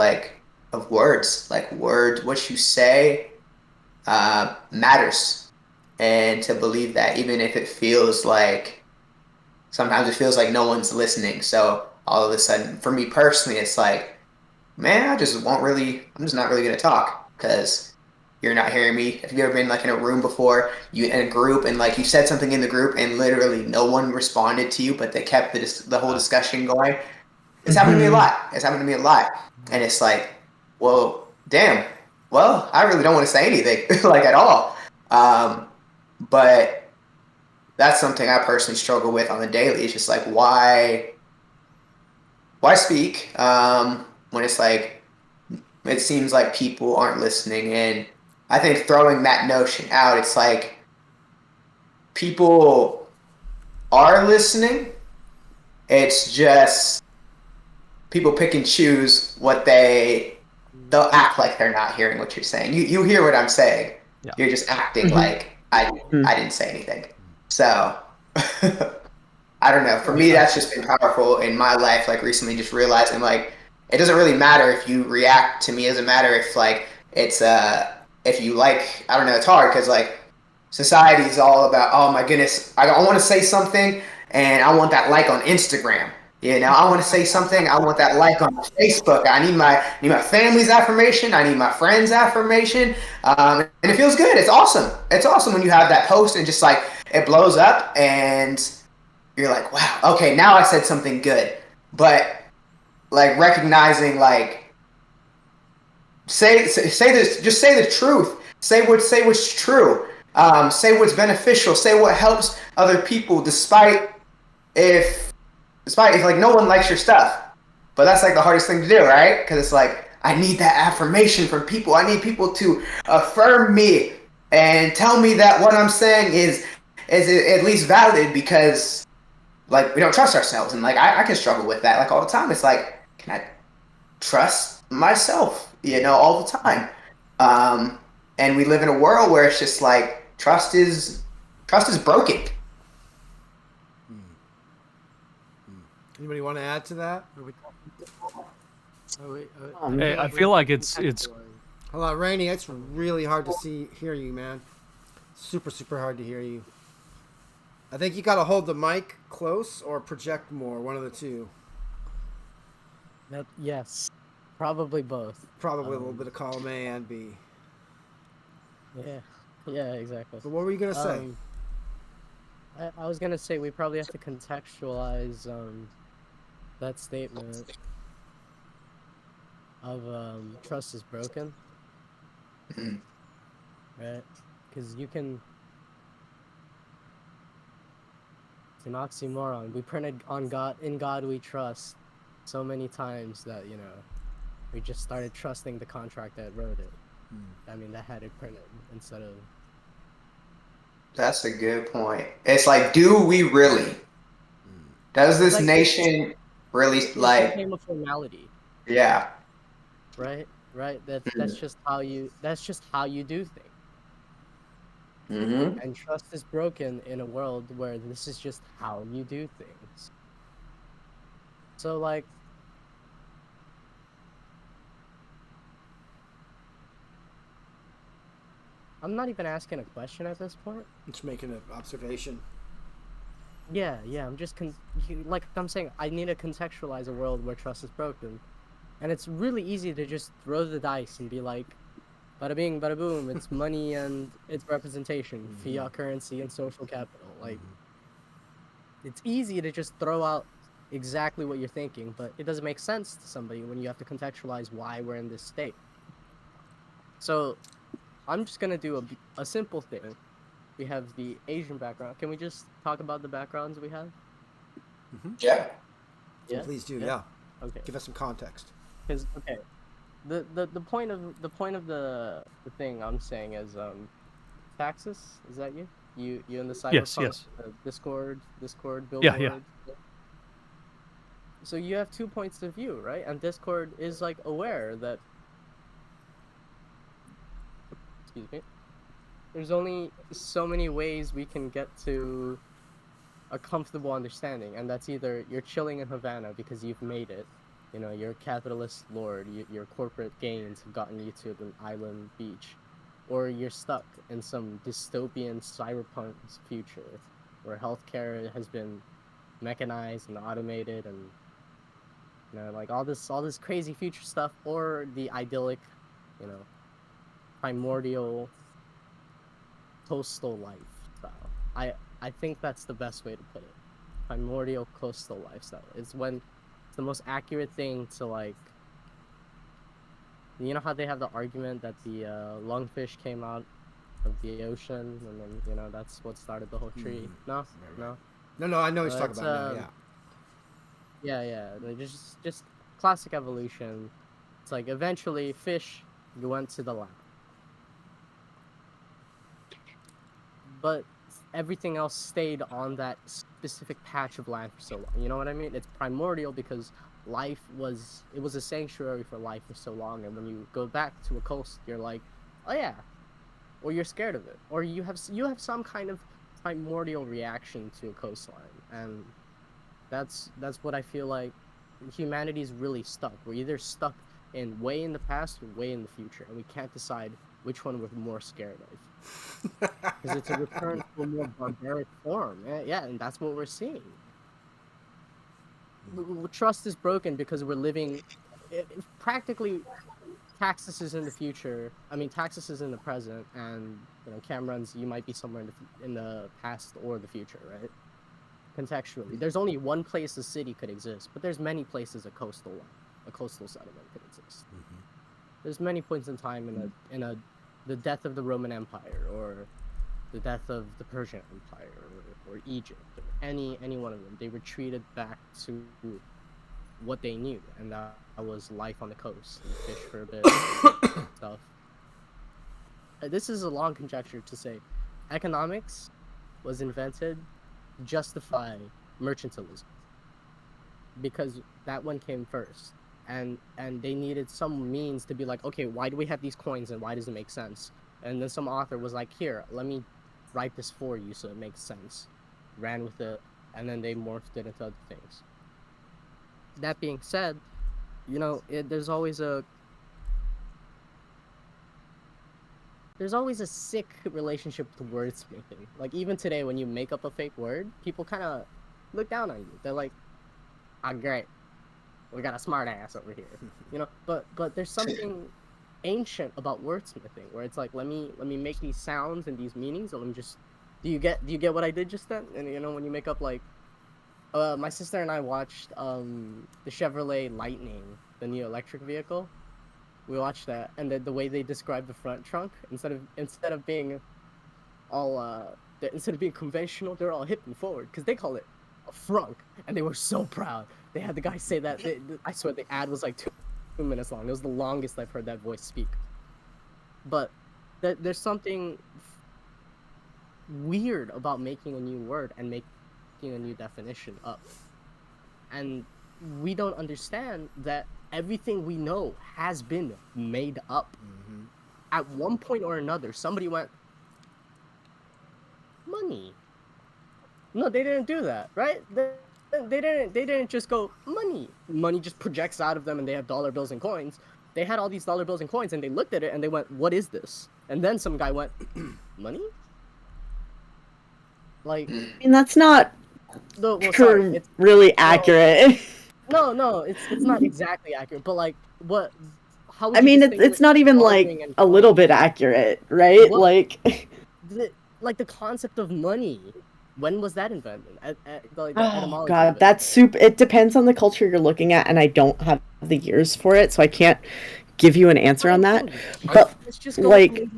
words, what you say matters. And to believe that, even if it feels like, sometimes it feels like no one's listening. So all of a sudden, for me personally, it's like, man, I'm just not really going to talk because you're not hearing me. Have you ever been like in a room before, you in a group, and like you said something in the group and literally no one responded to you, but they kept the whole discussion going? It's happened to me a lot. And it's like, well, damn. Well, I really don't want to say anything like at all. But that's something I personally struggle with on the daily. It's just like, why speak when it's like, it seems like people aren't listening. And I think throwing that notion out, it's like people are listening. It's just people pick and choose what they'll act like they're not hearing what you're saying. You hear what I'm saying. Yeah. You're just acting like I didn't say anything. So I don't know. For me, that's just been powerful in my life. Like recently, just realizing like it doesn't really matter if you react to me. It doesn't matter if like it's if you like. I don't know. It's hard because like society is all about, oh my goodness, I want to say something and I want that like on Instagram. I want to say something. I want that like on Facebook. I need my family's affirmation. I need my friends' affirmation. And it feels good. It's awesome. It's awesome when you have that post and just like it blows up and you're like, wow, okay, now I said something good. But like recognizing like say this. Just say the truth. Say what's true. Say what's beneficial. Say what helps other people, despite if like no one likes your stuff. But that's like the hardest thing to do, right? Because it's like I need that affirmation from people. I need people to affirm me and tell me that what I'm saying is at least valid, because like we don't trust ourselves, and like I can struggle with that like all the time. It's like, can I trust myself, all the time? And we live in a world where it's just like trust is broken. Anybody want to add to that? Hey, I feel like it's. Hold on, Rainy. It's really hard to hear you, man. Super hard to hear you. I think you got to hold the mic close or project more. One of the two. Yes, probably both. Probably a little bit of column A and B. Yeah, exactly. But what were you gonna say? I was gonna say we probably have to contextualize that statement of trust is broken, right? Because you can. It's an oxymoron. We printed on God, in God we trust, so many times that we just started trusting the contract that wrote it. I mean, that had it printed instead of. That's a good point. It's like, do we really? Does this nation really like? It became a formality. Yeah. Right. That's just how you. That's just how you do things. Mm-hmm. And trust is broken in a world where this is just how you do things. So like. I'm not even asking a question at this point. Just making an observation. Yeah. I'm just like I'm saying, I need to contextualize a world where trust is broken, and it's really easy to just throw the dice and be like, bada bing, bada boom. It's money and it's representation, fiat currency and social capital. Like, it's easy to just throw out exactly what you're thinking, but it doesn't make sense to somebody when you have to contextualize why we're in this state. So. I'm just gonna do a simple thing. We have the Asian background. Can we just talk about the backgrounds we have? Yeah. Yeah. Please do. Yeah. Okay. Give us some context. Because the point of the thing I'm saying is Taxxus. Is that you? You in the cyberpunk? Yes. Discord billboard. Yeah. So you have 2 points of view, right? And Discord is like aware that. Excuse me. There's only so many ways we can get to a comfortable understanding, and that's either you're chilling in Havana because you've made it, you're a capitalist lord, your corporate gains have gotten you to an island beach, or you're stuck in some dystopian cyberpunk future where healthcare has been mechanized and automated, and like all this crazy future stuff, or the idyllic, primordial coastal lifestyle. I think that's the best way to put it. Primordial coastal lifestyle. It's the most accurate thing to, like, how they have the argument that the lungfish came out of the ocean, and then that's what started the whole tree. No, I know what you're talking about now. Yeah. Just classic evolution. It's like eventually fish went to the land. But everything else stayed on that specific patch of land for so long. You know what I mean? It's primordial because it was a sanctuary for life for so long, and when you go back to a coast, you're like, oh yeah, or you're scared of it, or you have some kind of primordial reaction to a coastline, and that's what I feel like humanity's really stuck. We're either stuck in way in the past or way in the future, and we can't decide which one we're more scared of. Because it's a return to a more barbaric form. Yeah, and that's what we're seeing. Trust is broken because we're living... practically, Taxxus is in the future. I mean, Taxxus is in the present, and Cameron's, you might be somewhere in the past or the future, right? Contextually. There's only one place a city could exist, but there's many places a coastal settlement could exist. there's many points in time in the death of the Roman Empire, or the death of the Persian Empire, or Egypt, or any one of them. They retreated back to what they knew, and that was life on the coast, and fish for a bit, stuff. This is a long conjecture to say economics was invented to justify mercantilism, because that one came first, and they needed some means to be like, okay, why do we have these coins and why does it make sense? And then some author was like, here, let me write this for you so it makes sense, ran with it, and then they morphed it into other things. That being said, you know, there's always a sick relationship with wordsmithing. Like, even today, when you make up a fake word, people kind of look down on you. They're like, "Ah, great, we got a smart ass over here," you know. But there's something ancient about wordsmithing, where it's like, let me make these sounds and these meanings, and let me just. Do you get what I did just then? And you know, when you make up like, my sister and I watched the Chevrolet Lightning, the new electric vehicle. We watched that, and the way they described the front trunk, instead of being all instead of being conventional, they're all hip and forward, because they call it a frunk, and they were so proud. They had the guy say that. I swear the ad was like 2 minutes long. It was the longest I've heard that voice speak. But there's something weird about making a new word and making a new definition up, and we don't understand that everything we know has been made up. Mm-hmm. At one point or another, somebody went, money. No, they didn't do that, right? They didn't just go, money. Money just projects out of them, and they have dollar bills and coins. They had all these dollar bills and coins, and they looked at it, and they went, what is this? And then some guy went, money? Like... I mean, that's not really accurate. No, it's not exactly accurate, but like, what? How? I mean, it's not even like a little bit accurate, right? What? Like the concept of money. When was that invented? Oh God, that's super. It depends on the culture you're looking at, and I don't have the years for it, so I can't give you an answer on that. But let's just go like.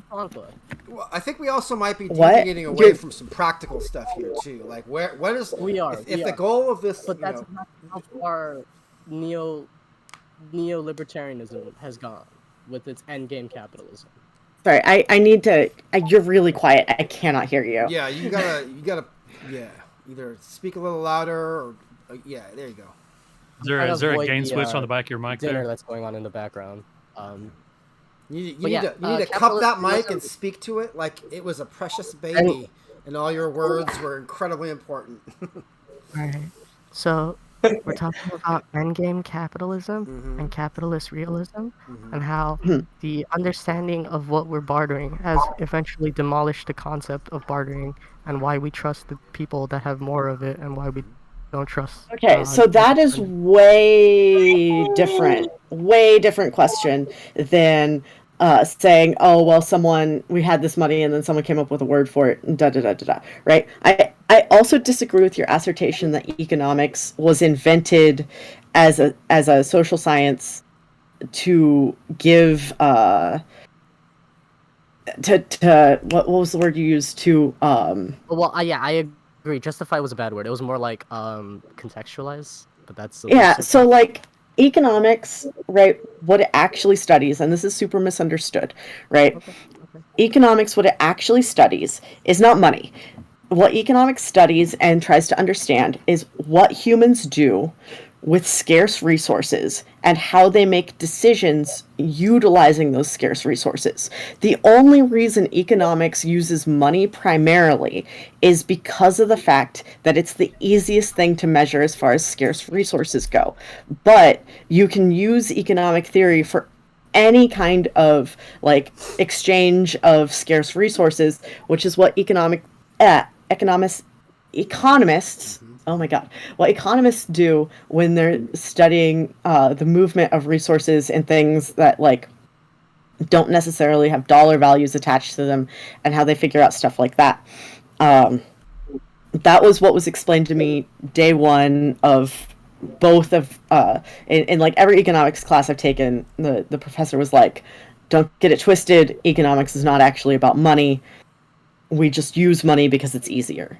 Well, I think we also might be deviating away from some practical stuff here too. Like, what is if the goal of this? But that's not how far neo-libertarianism has gone with its endgame capitalism. Sorry, I need to. You're really quiet. I cannot hear you. Yeah, you gotta. Yeah, either speak a little louder or yeah. There you go. Is there a gain switch on the back of your mic there? That's going on in the background. You need to cup that mic and speak to it like it was a precious baby, and all your words were incredibly important. Alright, so we're talking about endgame capitalism and capitalist realism, and how the understanding of what we're bartering has eventually demolished the concept of bartering, and why we trust the people that have more of it, and why we don't trust. Okay, so that is way different question than saying, oh, well, we had this money and then someone came up with a word for it, and right? I also disagree with your assertion that economics was invented as a social science to give what was the word you used to yeah, I agree. Justify was a bad word. It was more like contextualize, but that's so like economics, right, what it actually studies, and this is super misunderstood, right? Okay. Economics, what it actually studies is not money. What economics studies and tries to understand is what humans do with scarce resources and how they make decisions utilizing those scarce resources. The only reason economics uses money primarily is because of the fact that it's the easiest thing to measure as far as scarce resources go. But you can use economic theory for any kind of like exchange of scarce resources, which is what economists, oh my God, what economists do when they're studying the movement of resources and things that like don't necessarily have dollar values attached to them, and how they figure out stuff like that. That was what was explained to me day one of both of in like every economics class I've taken, the professor was like, don't get it twisted, economics is not actually about money. We just use money because it's easier.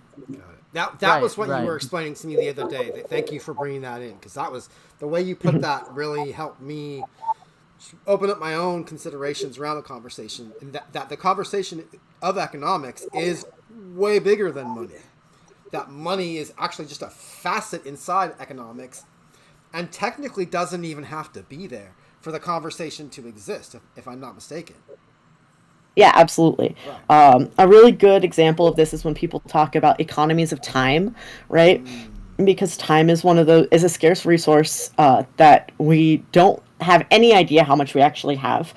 That was what you were explaining to me the other day. Thank you for bringing that in, because that was the way you put that really helped me open up my own considerations around the conversation, and that the conversation of economics is way bigger than money. That money is actually just a facet inside economics, and technically doesn't even have to be there for the conversation to exist, if I'm not mistaken. Yeah, absolutely. Right. A really good example of this is when people talk about economies of time, right? Because time is is a scarce resource that we don't have any idea how much we actually have.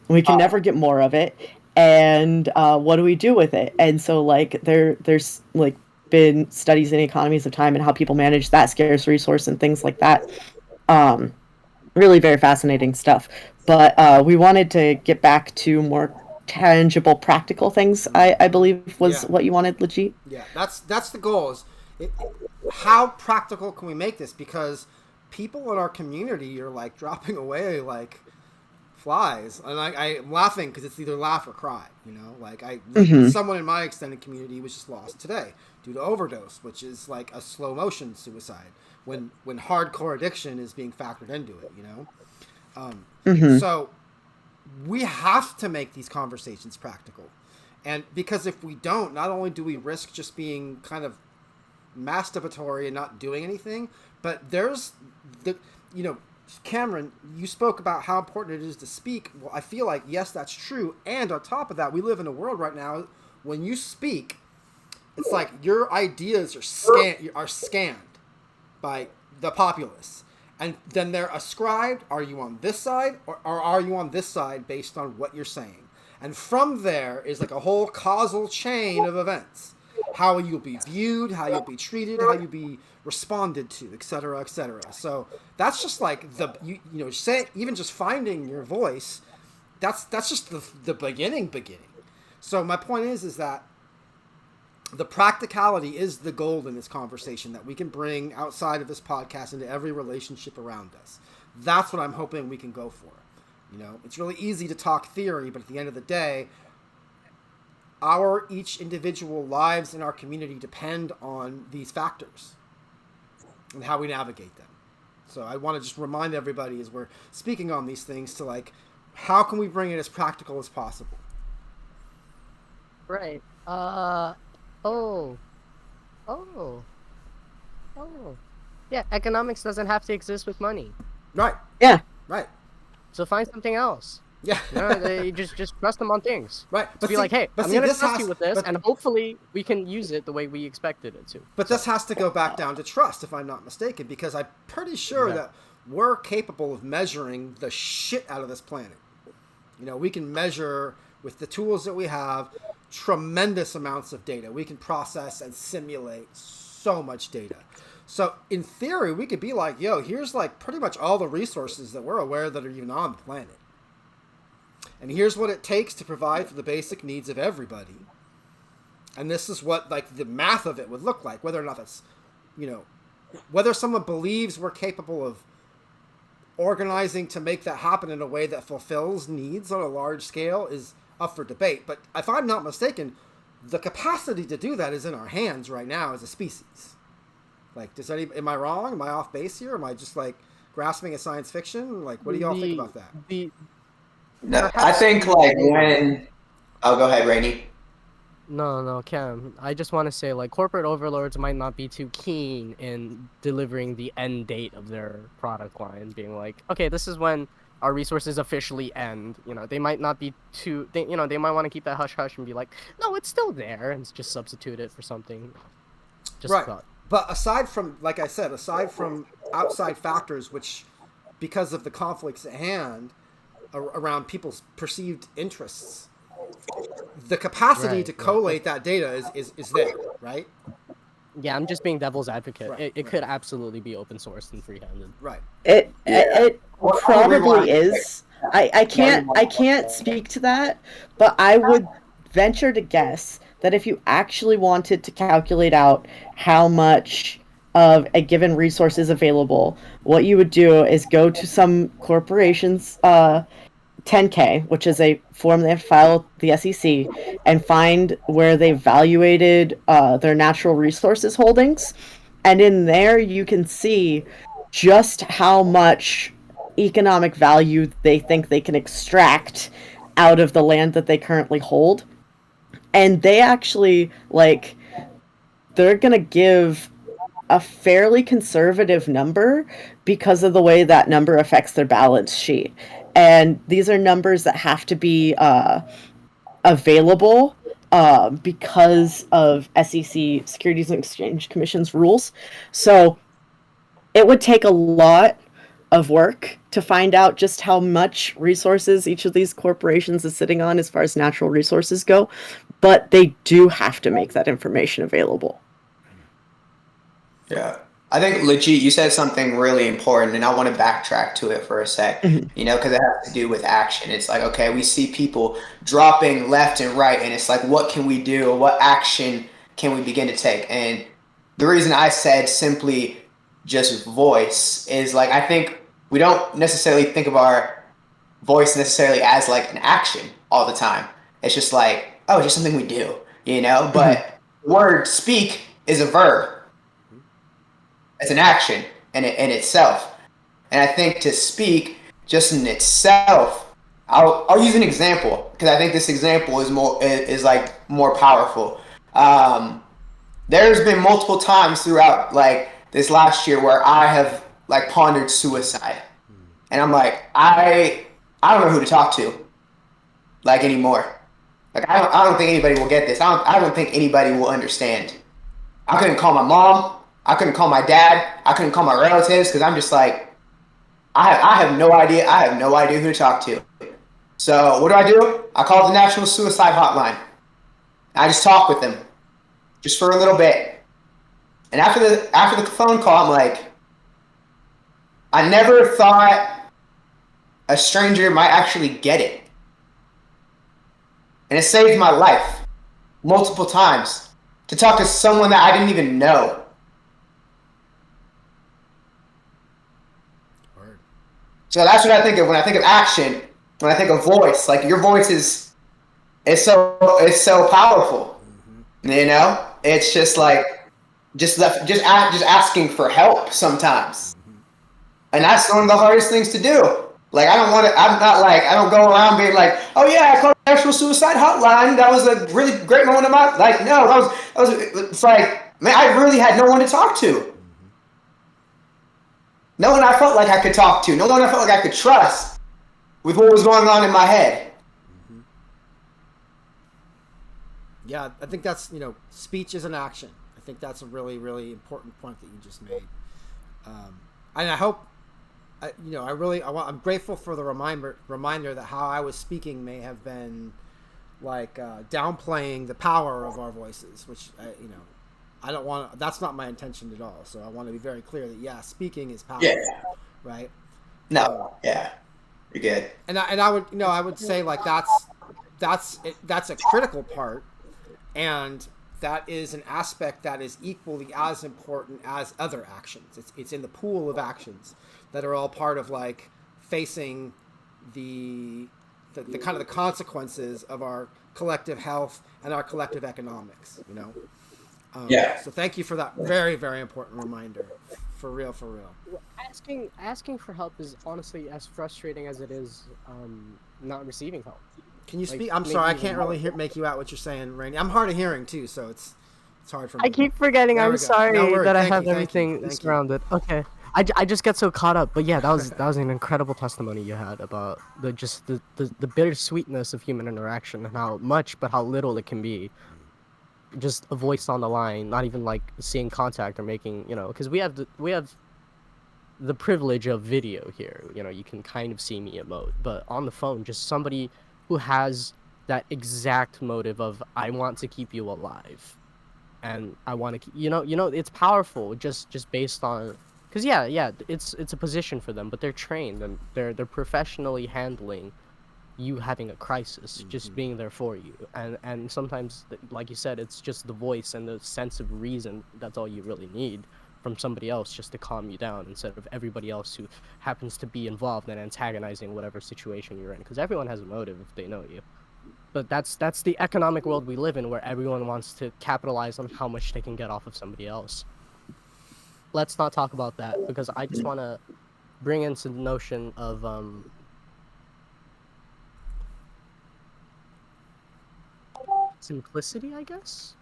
We can never get more of it, and what do we do with it? And so, like, there's like been studies in economies of time and how people manage that scarce resource and things like that. Really very fascinating stuff. But we wanted to get back to more tangible, practical things, I believe was what you wanted, LeDjeet. Yeah, that's the goal. How practical can we make this? Because people in our community are like dropping away like flies, and I'm laughing because it's either laugh or cry. You know, like someone in my extended community was just lost today due to overdose, which is like a slow motion suicide when hardcore addiction is being factored into it. You know, so we have to make these conversations practical, and because if we don't, not only do we risk just being kind of masturbatory and not doing anything, but there's Cameron, you spoke about how important it is to speak. Well, I feel like, yes, that's true. And on top of that, we live in a world right now, when you speak, it's like your ideas are scanned by the populace. And then they're ascribed, are you on this side or are you on this side based on what you're saying? And from there is like a whole causal chain of events. How you'll be viewed, how you'll be treated, how you'll be responded to, etc., etc. So that's just like even just finding your voice. That's just the beginning. So my point is that the practicality is the gold in this conversation that we can bring outside of this podcast into every relationship around us. That's what I'm hoping we can go for. You know, it's really easy to talk theory, but at the end of the day, our each individual lives in our community depend on these factors and how we navigate them. So I want to just remind everybody as we're speaking on these things to like, how can we bring it as practical as possible? Right. Yeah, economics doesn't have to exist with money. Right. Yeah. Right. So find something else. Yeah. You just trust them on things. Right. But be like, hey, I'm going to trust you with this, and hopefully we can use it the way we expected it to. But this has to go back down to trust, if I'm not mistaken, because I'm pretty sure that we're capable of measuring the shit out of this planet. You know, we can measure, with the tools that we have, tremendous amounts of data. We can process and simulate so much data. So in theory, we could be like, yo, here's like pretty much all the resources that we're aware that are even on the planet. And here's what it takes to provide for the basic needs of everybody. And this is what like the math of it would look like, whether or not that's, whether someone believes we're capable of organizing to make that happen in a way that fulfills needs on a large scale is up for debate. But if I'm not mistaken, the capacity to do that is in our hands right now as a species. Like, am I wrong? Am I off base here? Am I just like grasping at science fiction? Like, what do y'all think about that? No, I think like when... Oh, go ahead, Rainy. No, Cam. I just want to say, like, corporate overlords might not be too keen in delivering the end date of their product line, being like, okay, this is when our resources officially end. They might not be too... they might want to keep that hush-hush and be like, no, it's still there, and just substitute it for something. Just right. Thought. But aside from, like I said, aside from outside factors, which, because of the conflicts at hand around people's perceived interests, the capacity to collate that data is there, right? Yeah, I'm just being devil's advocate. Right, it could absolutely be open sourced and free-handed. Right. It probably is. I can't speak to that, but I would venture to guess that if you actually wanted to calculate out how much of a given resource is available, what you would do is go to some corporation's 10K, which is a form they have to file with the SEC, and find where they evaluated their natural resources holdings. And in there, you can see just how much economic value they think they can extract out of the land that they currently hold. And they actually, like, they're going to give a fairly conservative number because of the way that number affects their balance sheet. And these are numbers that have to be available because of SEC, Securities and Exchange Commission's rules. So it would take a lot of work to find out just how much resources each of these corporations is sitting on as far as natural resources go, but they do have to make that information available. Yeah. I think, LeDjeet, you said something really important, and I want to backtrack to it for a sec, you know, because it has to do with action. It's like, okay, we see people dropping left and right, and it's like, what can we do? What action can we begin to take? And the reason I said simply just voice is, like, I think we don't necessarily think of our voice necessarily as like an action all the time. It's just like, oh, it's just something we do, you know? But word speak is a verb. It's an action in itself. And I think to speak just in itself, I'll use an example because I think this example is more powerful. There's been multiple times throughout like this last year where I have like pondered suicide. And I'm like, I don't know who to talk to like anymore. Like I don't think anybody will get this. I don't think anybody will understand. I couldn't call my mom. I couldn't call my dad. I couldn't call my relatives because I'm just like, I have no idea. I have no idea who to talk to. So what do? I call the National Suicide Hotline. I just talk with them just for a little bit. And after the phone call, I'm like, I never thought a stranger might actually get it. And it saved my life multiple times to talk to someone that I didn't even know. So that's what I think of when I think of action, when I think of voice. Like your voice is so powerful. You know? It's just like just asking for help sometimes. And that's one of the hardest things to do. Like I don't go around being like, oh yeah, I called the National Suicide Hotline. That was a really great moment of my life. No, it's like, man, I really had no one to talk to. No one I felt like I could talk to. No one I felt like I could trust with what was going on in my head. Yeah, I think that's, you know, speech is an action. I think that's a really, really important point that you just made. And I hope, I'm grateful for the reminder that how I was speaking may have been like downplaying the power of our voices, which, I don't want to, that's not my intention at all. So I want to be very clear that, yeah, speaking is powerful, right? No, yeah, you're good. And I would say like that's a critical part, and that is an aspect that is equally as important as other actions. It's in the pool of actions that are all part of like facing the kind of the consequences of our collective health and our collective economics, you know? So thank you for that very, very important reminder. For real. Asking for help is honestly as frustrating as it is not receiving help. Can you speak? I'm sorry, I can't really make you out what you're saying, Rainy. I'm hard of hearing too, so it's hard for me. I keep forgetting. I'm sorry that I have everything surrounded. Okay. I just get so caught up, but yeah, that was an incredible testimony you had about the bittersweetness of human interaction and how much but how little it can be. Just a voice on the line, not even like seeing contact or making, because we have the privilege of video here. You can kind of see me emote, but on the phone, just somebody who has that exact motive of I want to keep you alive, and I want to, it's powerful just based on, because it's a position for them, but they're trained and they're professionally handling you having a crisis, just being there for you, and sometimes, like you said, it's just the voice and the sense of reason. That's all you really need from somebody else just to calm you down instead of everybody else who happens to be involved in antagonizing whatever situation you're in, because everyone has a motive if they know you. But that's the economic world we live in, where everyone wants to capitalize on how much they can get off of somebody else. Let's not talk about that, because I just want to bring into the notion of simplicity, I guess.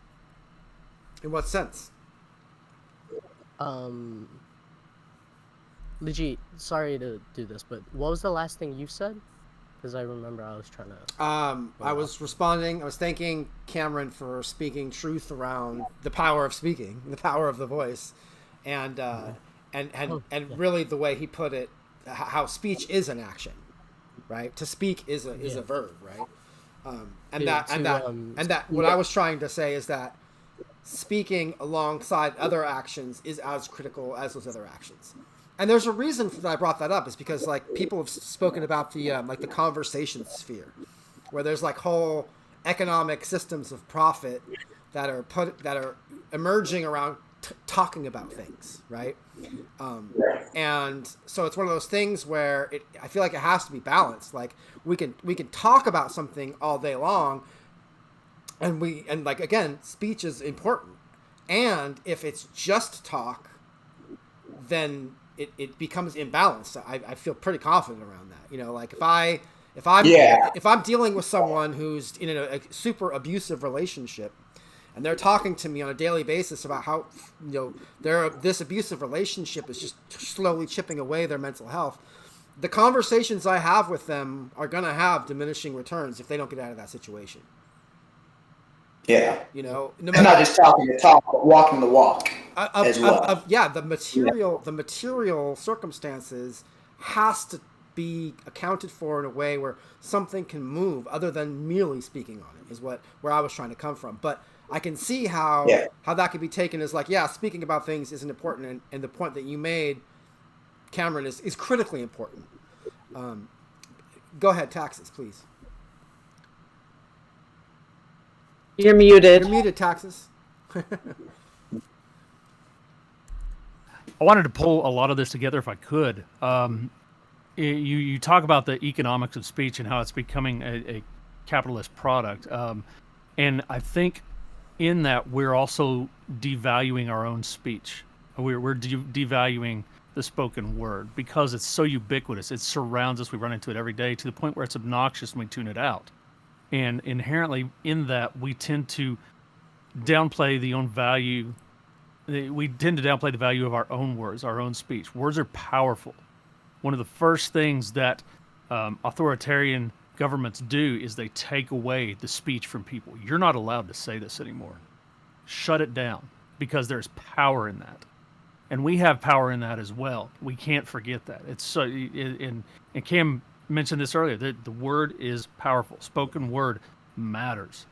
In what sense? LeDjeet, sorry to do this, but what was the last thing you said? Because I remember I was trying to... I was responding. I was thanking Cameron for speaking truth around the power of speaking, the power of the voice, and really the way he put it, how speech is an action, right? To speak is a verb, right? What I was trying to say is that speaking alongside other actions is as critical as those other actions. And there's a reason that I brought that up, is because like people have spoken about the like the conversation sphere, where there's like whole economic systems of profit that are emerging around talking about things, right? And so it's one of those things where I feel like it has to be balanced. Like we can talk about something all day long, and like again, speech is important. And if it's just talk, then it becomes imbalanced. I feel pretty confident around that. You know, like if I'm dealing with someone who's in a super abusive relationship, and they're talking to me on a daily basis about how, you know, this abusive relationship is just slowly chipping away their mental health, the conversations I have with them are going to have diminishing returns if they don't get out of that situation. Yeah. You know, it's not just talking the talk, but walking the walk as well. The material circumstances has to be accounted for in a way where something can move other than merely speaking on it, is where I was trying to come from. But I can see how that could be taken as like, speaking about things isn't important, and the point that you made, Cameron, is critically important. Go ahead, Taxxus, please. You're muted. You're muted, Taxxus. I wanted to pull a lot of this together if I could. You talk about the economics of speech and how it's becoming a capitalist product. And I think in that we're also devaluing our own speech. We're devaluing the spoken word because it's so ubiquitous. It surrounds us. We run into it every day to the point where it's obnoxious and we tune it out. And inherently in that, we tend to downplay the own value. We tend to downplay the value of our own words, our own speech. Words are powerful. One of the first things that authoritarian governments do is they take away the speech from people. You're not allowed to say this anymore. Shut it down, because there's power in that. And we have power in that as well. We can't forget that. It's so, and Cam mentioned this earlier, that the word is powerful. Spoken word matters.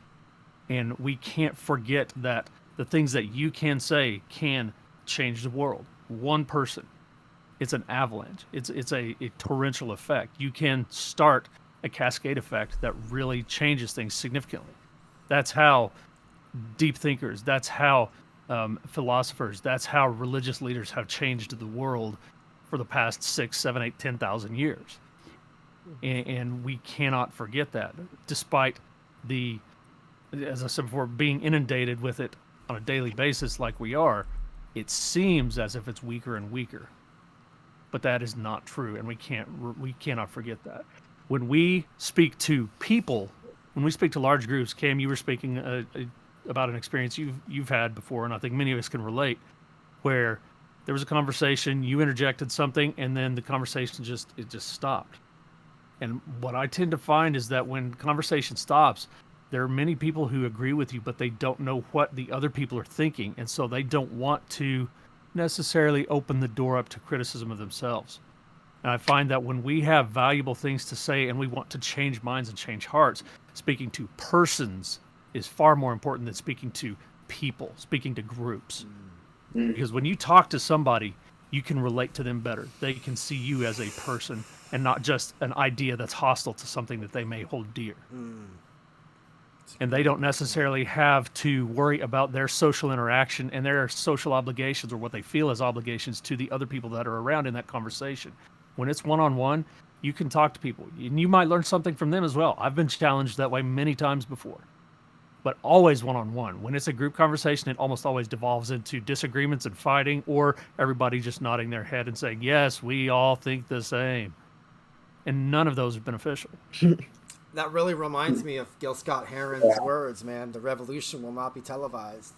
And we can't forget that the things that you can say can change the world. One person. It's an avalanche. It's a torrential effect. You can start a cascade effect that really changes things significantly. That's how deep thinkers, that's how philosophers, that's how religious leaders have changed the world for the past 6, 7, 8, 10,000 years. And we cannot forget that, despite the, as I said before, being inundated with it on a daily basis like we are. It seems as if it's weaker and weaker, but that is not true, and we cannot forget that. When we speak to people, when we speak to large groups, Cam, you were speaking about an experience you've had before, and I think many of us can relate, where there was a conversation, you interjected something, and then the conversation just stopped. And what I tend to find is that when conversation stops, there are many people who agree with you, but they don't know what the other people are thinking, and so they don't want to necessarily open the door up to criticism of themselves. And I find that when we have valuable things to say and we want to change minds and change hearts, speaking to persons is far more important than speaking to people, speaking to groups. Because when you talk to somebody, you can relate to them better. They can see you as a person and not just an idea that's hostile to something that they may hold dear. and they don't necessarily have to worry about their social interaction and their social obligations, or what they feel as obligations to the other people that are around in that conversation. When it's one-on-one, you can talk to people, and you might learn something from them as well. I've been challenged that way many times before, but always one-on-one. When it's a group conversation, it almost always devolves into disagreements and fighting, or everybody just nodding their head and saying, yes, we all think the same. And none of those are beneficial. That really reminds me of Gil Scott-Heron's words, man. The revolution will not be televised.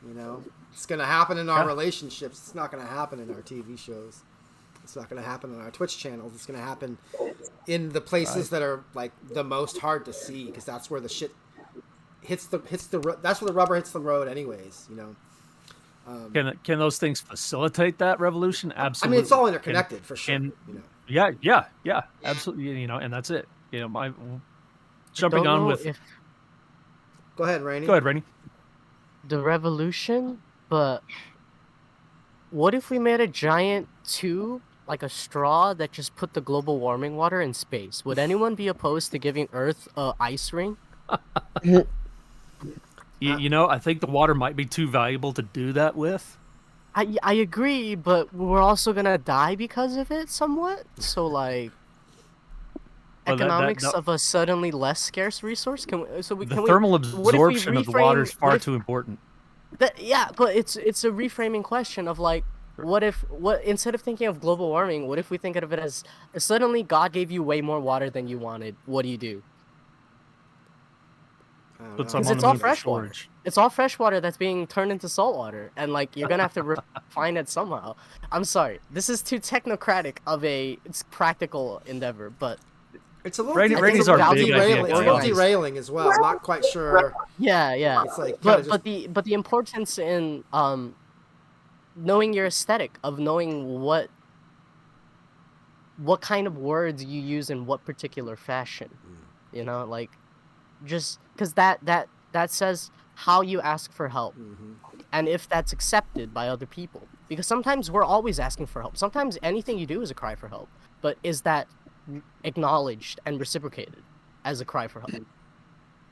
You know, it's going to happen in our relationships. It's not going to happen in our TV shows. It's not going to happen on our Twitch channels. It's going to happen in the places that are like the most hard to see, because that's where the shit hits the that's where the rubber hits the road, anyways. You know. Can those things facilitate that revolution? Absolutely. I mean, it's all interconnected for sure. And, you know. Yeah, absolutely. You know, and that's it. You know, jumping on with. Go ahead, Rainy. Go ahead, Rainy. The revolution, but what if we made a giant tube, like a straw, that just put the global warming water in space? Would anyone be opposed to giving Earth a ice ring? You know, I think the water might be too valuable to do that with. I agree, but we're also gonna die because of it somewhat. So like, economics of a suddenly less scarce resource. Thermal absorption of the water is far too important. But it's a reframing question of like, what instead of thinking of global warming, what if we think of it as suddenly God gave you way more water than you wanted? What do you do? Because it's all fresh water. It's all fresh water that's being turned into salt water, and like you're gonna have to refine it somehow. I'm sorry, this is too technocratic of it's practical endeavor, but it's a little derailing as well. I'm not quite sure. Yeah. It's like, but the importance in knowing your aesthetic, of knowing what kind of words you use in what particular fashion, you know, like. Just because that says how you ask for help, and if that's accepted by other people. Because sometimes we're always asking for help. Sometimes anything you do is a cry for help. But is that acknowledged and reciprocated as a cry for help?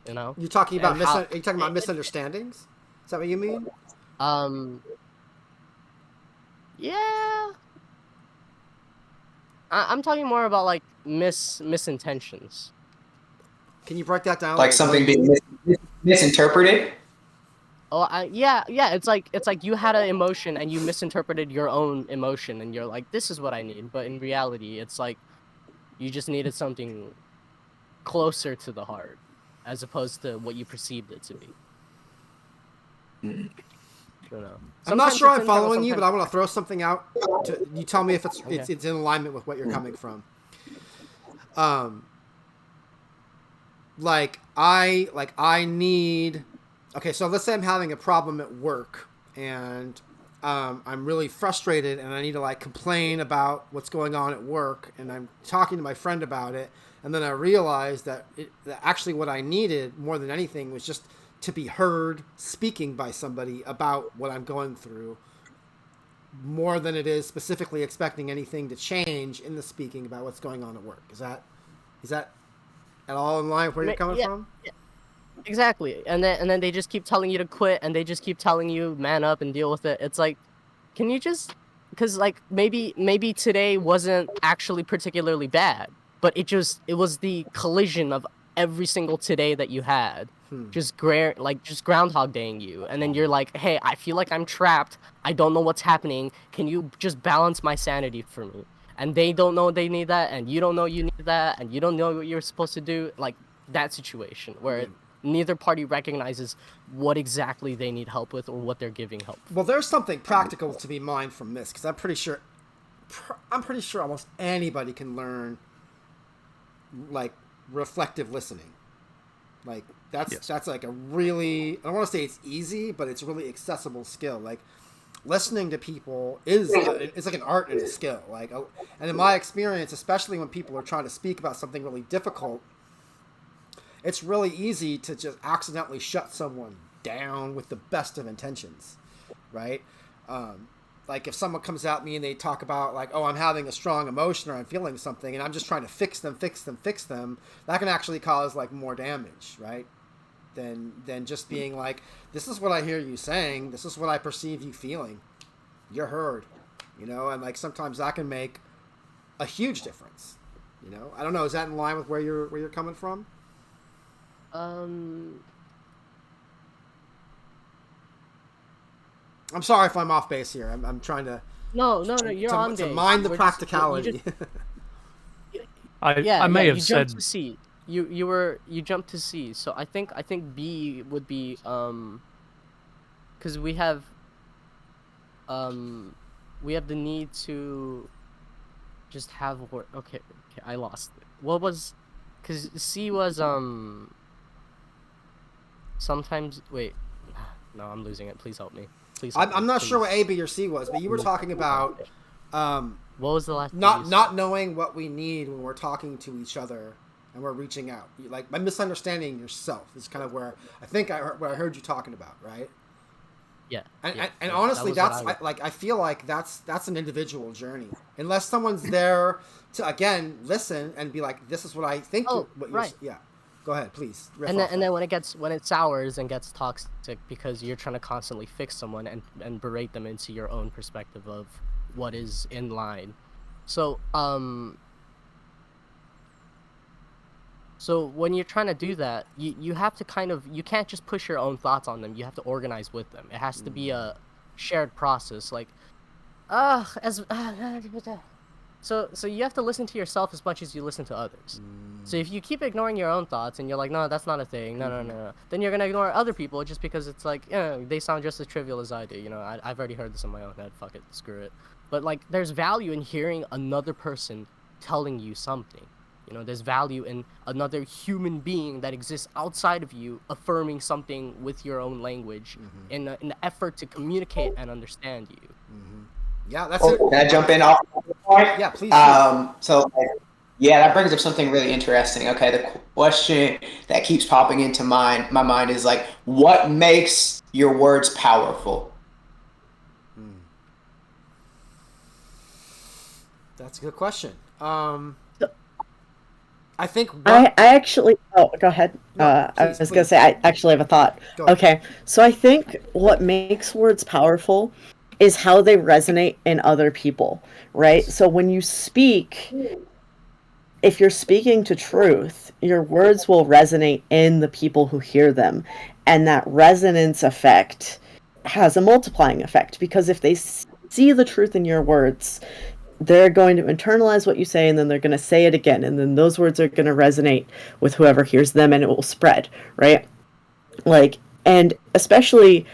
You know. You're talking about are you talking about misunderstandings? Is that what you mean? Yeah. I'm talking more about like misintentions. Can you break that down? Like something being misinterpreted? Oh, yeah. It's like you had an emotion and you misinterpreted your own emotion, and you're like, this is what I need. But in reality, it's like you just needed something closer to the heart, as opposed to what you perceived it to be. You know. I'm not sure I'm following you, but I want to throw something out. You tell me if it's in alignment with what you're coming from. I need. Okay, so let's say I'm having a problem at work, and I'm really frustrated, and I need to like complain about what's going on at work, and I'm talking to my friend about it, and then I realized that actually what I needed more than anything was just to be heard speaking by somebody about what I'm going through, more than it is specifically expecting anything to change in the speaking about what's going on at work. Is that at all in line with where you're coming from? Yeah. Exactly. And then they just keep telling you to quit, and they just keep telling you man up and deal with it. It's like, can you just, because like maybe today wasn't actually particularly bad, but it was the collision of every single today that you had, just Groundhog Daying you, and then you're like, hey, I feel like I'm trapped. I don't know what's happening. Can you just balance my sanity for me? And they don't know they need that, and you don't know you need that, and you don't know what you're supposed to do. Like that situation where neither party recognizes what exactly they need help with or what they're giving help. Well, there's something practical to be mined from this, because I'm pretty sure almost anybody can learn like reflective listening. Like that's like a really, I don't want to say it's easy, but it's a really accessible skill. Like listening to people it's like an art and a skill. Like, and in my experience, especially when people are trying to speak about something really difficult, it's really easy to just accidentally shut someone down with the best of intentions, right? Like if someone comes at me and they talk about like, oh, I'm having a strong emotion or I'm feeling something, and I'm just trying to fix them, that can actually cause like more damage, right? than just being like, this is what I hear you saying, this is what I perceive you feeling. You're heard, you know, and like sometimes that can make a huge difference. You know, I don't know. Is that in line with where you're coming from? I'm sorry if I'm off base here. I'm trying to. No. You're on base. To mind the practicality. I may have said. Jumped to C. You jumped to C. So I think B would be because we have the need to just have okay, I lost it. What was, because C was sometimes, wait, no, I'm losing it. Please help me. Please help I'm not me, sure what A, B, or C was, but you were talking about what was the last not knowing what we need when we're talking to each other and we're reaching out. Like, by misunderstanding yourself is kind of where I think what I heard you talking about, right? Yeah. And honestly, I feel like that's an individual journey. Unless someone's there to, again, listen and be like, this is what I think. Right. Yeah. Go ahead, please. And then when it sours and gets toxic because you're trying to constantly fix someone and berate them into your own perspective of what is in line. So when you're trying to do that, you have to you can't just push your own thoughts on them. You have to organize with them. It has to be a shared process. Like, so you have to listen to yourself as much as you listen to others. So if you keep ignoring your own thoughts and you're like, no, that's not a thing, no, then you're gonna ignore other people just because it's like, they sound just as trivial as I do. You know, I've already heard this in my own head. Fuck it, screw it. But like, there's value in hearing another person telling you something. You know, there's value in another human being that exists outside of you affirming something with your own language in an effort to communicate and understand you. Yeah, that's it. Can I jump in off the point? Yeah, please. That brings up something really interesting. Okay, the question that keeps popping into my mind is like, what makes your words powerful? That's a good question. I think I actually go ahead. No, I was gonna say I actually have a thought. Okay, so I think what makes words powerful is how they resonate in other people, right? So when you speak, if you're speaking to truth, your words will resonate in the people who hear them, and that resonance effect has a multiplying effect, because if they see the truth in your words, they're going to internalize what you say, and then they're going to say it again, and then those words are going to resonate with whoever hears them, and it will spread, right? Like, and especially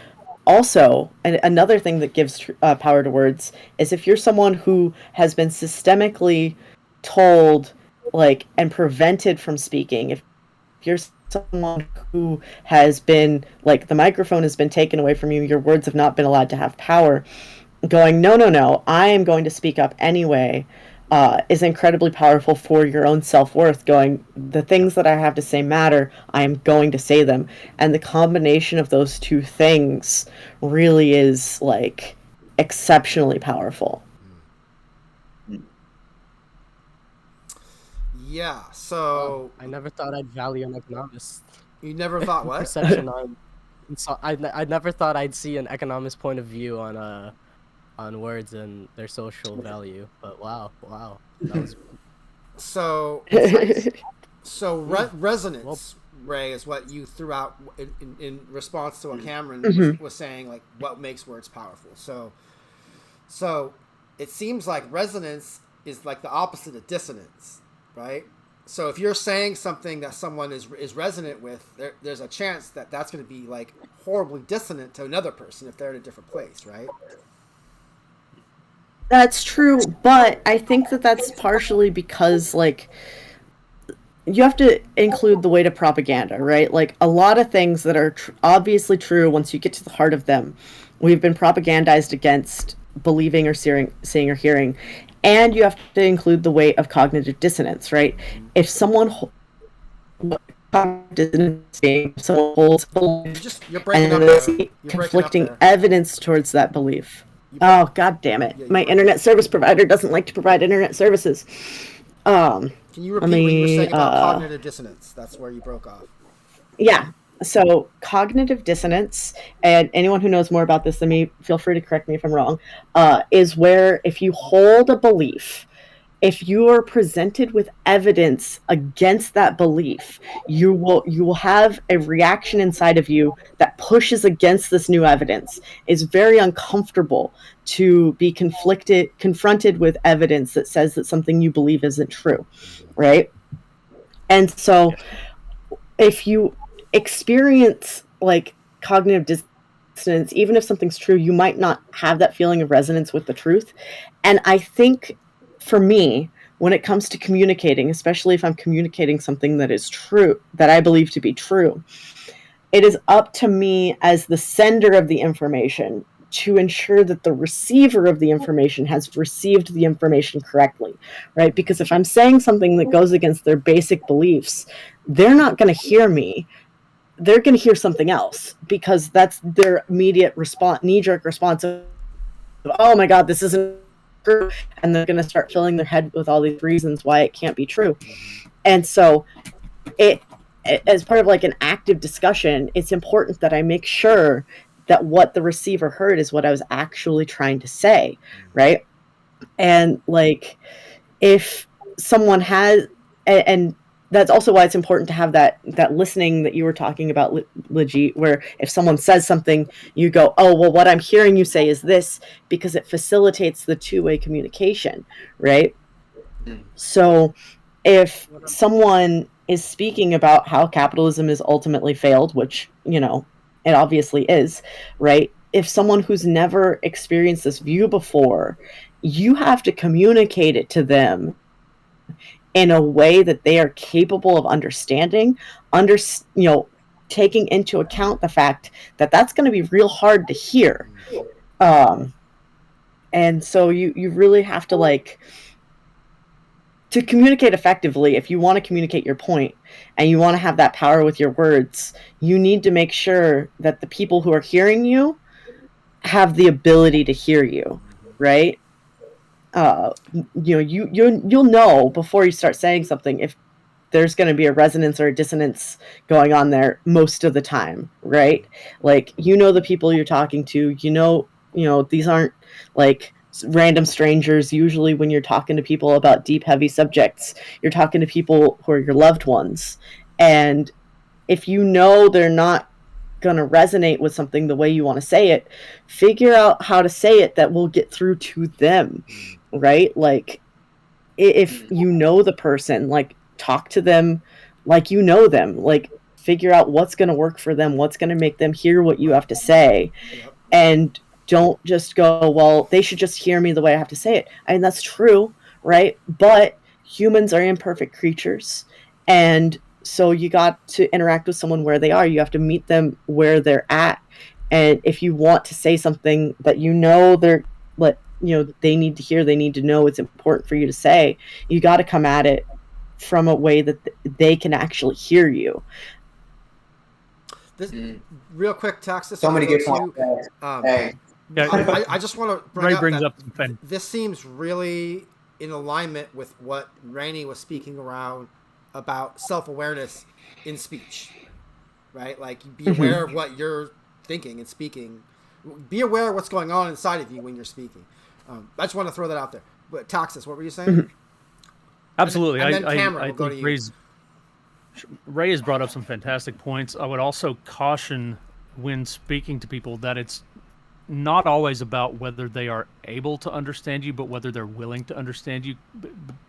also, and another thing that gives power to words is if you're someone who has been systemically told, like, and prevented from speaking, if you're someone who has been, like, the microphone has been taken away from you, your words have not been allowed to have power, going, no, I am going to speak up anyway, is incredibly powerful for your own self-worth, going, the things that I have to say matter, I am going to say them. And the combination of those two things really is, like, exceptionally powerful. Yeah, so... I never thought I'd value an economist. You never thought what? Perception on... So I never thought I'd see an economist point of view on words and their social value, but wow, that was... So resonance, Ray, is what you threw out in response to what Cameron was saying, like, what makes words powerful. So it seems like resonance is like the opposite of dissonance, right? So if you're saying something that someone is resonant with, there's a chance that that's going to be, like, horribly dissonant to another person if they're in a different place, right? That's true, but I think that that's partially because, like, you have to include the weight of propaganda, right? Like, a lot of things that are obviously true, once you get to the heart of them, we've been propagandized against believing or seeing or hearing. And you have to include the weight of cognitive dissonance, right? If someone holds you're breaking and up they there. conflicting evidence towards that belief. Oh, god damn it. My internet service provider doesn't like to provide internet services. Can you repeat what you were saying about cognitive dissonance? That's where you broke off. Yeah. So cognitive dissonance, and anyone who knows more about this than me, feel free to correct me if I'm wrong, is where if you hold a belief, if you are presented with evidence against that belief, you will have a reaction inside of you that pushes against this new evidence. It's very uncomfortable to be confronted with evidence that says that something you believe isn't true, right? And so if you experience like cognitive dissonance, even if something's true, you might not have that feeling of resonance with the truth. And I think for me, when it comes to communicating, especially if I'm communicating something that is true, that I believe to be true, it is up to me as the sender of the information to ensure that the receiver of the information has received the information correctly, right? Because if I'm saying something that goes against their basic beliefs, they're not going to hear me. They're going to hear something else because that's their immediate response, knee-jerk response of, oh my God, this isn't true. And they're going to start filling their head with all these reasons why it can't be true. And so as part of like an active discussion, it's important that I make sure that what the receiver heard is what I was actually trying to say, right? And like if someone has, and that's also why it's important to have that listening that you were talking about, LeDjeet, where if someone says something, you go, oh, well, what I'm hearing you say is this, because it facilitates the two-way communication, right? So if someone is speaking about how capitalism is ultimately failed, which, you know, it obviously is, right? If someone who's never experienced this view before, you have to communicate it to them in a way that they are capable of understanding, taking into account the fact that that's going to be real hard to hear. And so you really have to like, to communicate effectively, if you want to communicate your point and you want to have that power with your words, you need to make sure that the people who are hearing you have the ability to hear you, right? You'll know before you start saying something if there's going to be a resonance or a dissonance going on there most of the time, right? Like, the people you're talking to, these aren't like random strangers. Usually when you're talking to people about deep, heavy subjects, you're talking to people who are your loved ones. And if they're not going to resonate with something the way you want to say it, figure out how to say it that will get through to them, right? Like, if you know the person, like, talk to them like you know them. Like, figure out what's going to work for them, what's going to make them hear what you have to say. And don't just go, well, they should just hear me the way I have to say it. And that's true, right? But humans are imperfect creatures. And so you got to interact with someone where they are. You have to meet them where they're at. And if you want to say something that they need to hear, they need to know, it's important for you to say, you got to come at it from a way that they can actually hear you. This real quick, Taxxus. So many good points. I just want to bring up this seems really in alignment with what Rainy was speaking around about self-awareness in speech, right? Like, be aware of what you're thinking and speaking. Be aware of what's going on inside of you when you're speaking. I just want to throw that out there. But Taxxus, what were you saying? Absolutely. And then Cameron, we'll go to you. Ray has brought up some fantastic points. I would also caution when speaking to people that it's not always about whether they are able to understand you, but whether they're willing to understand you.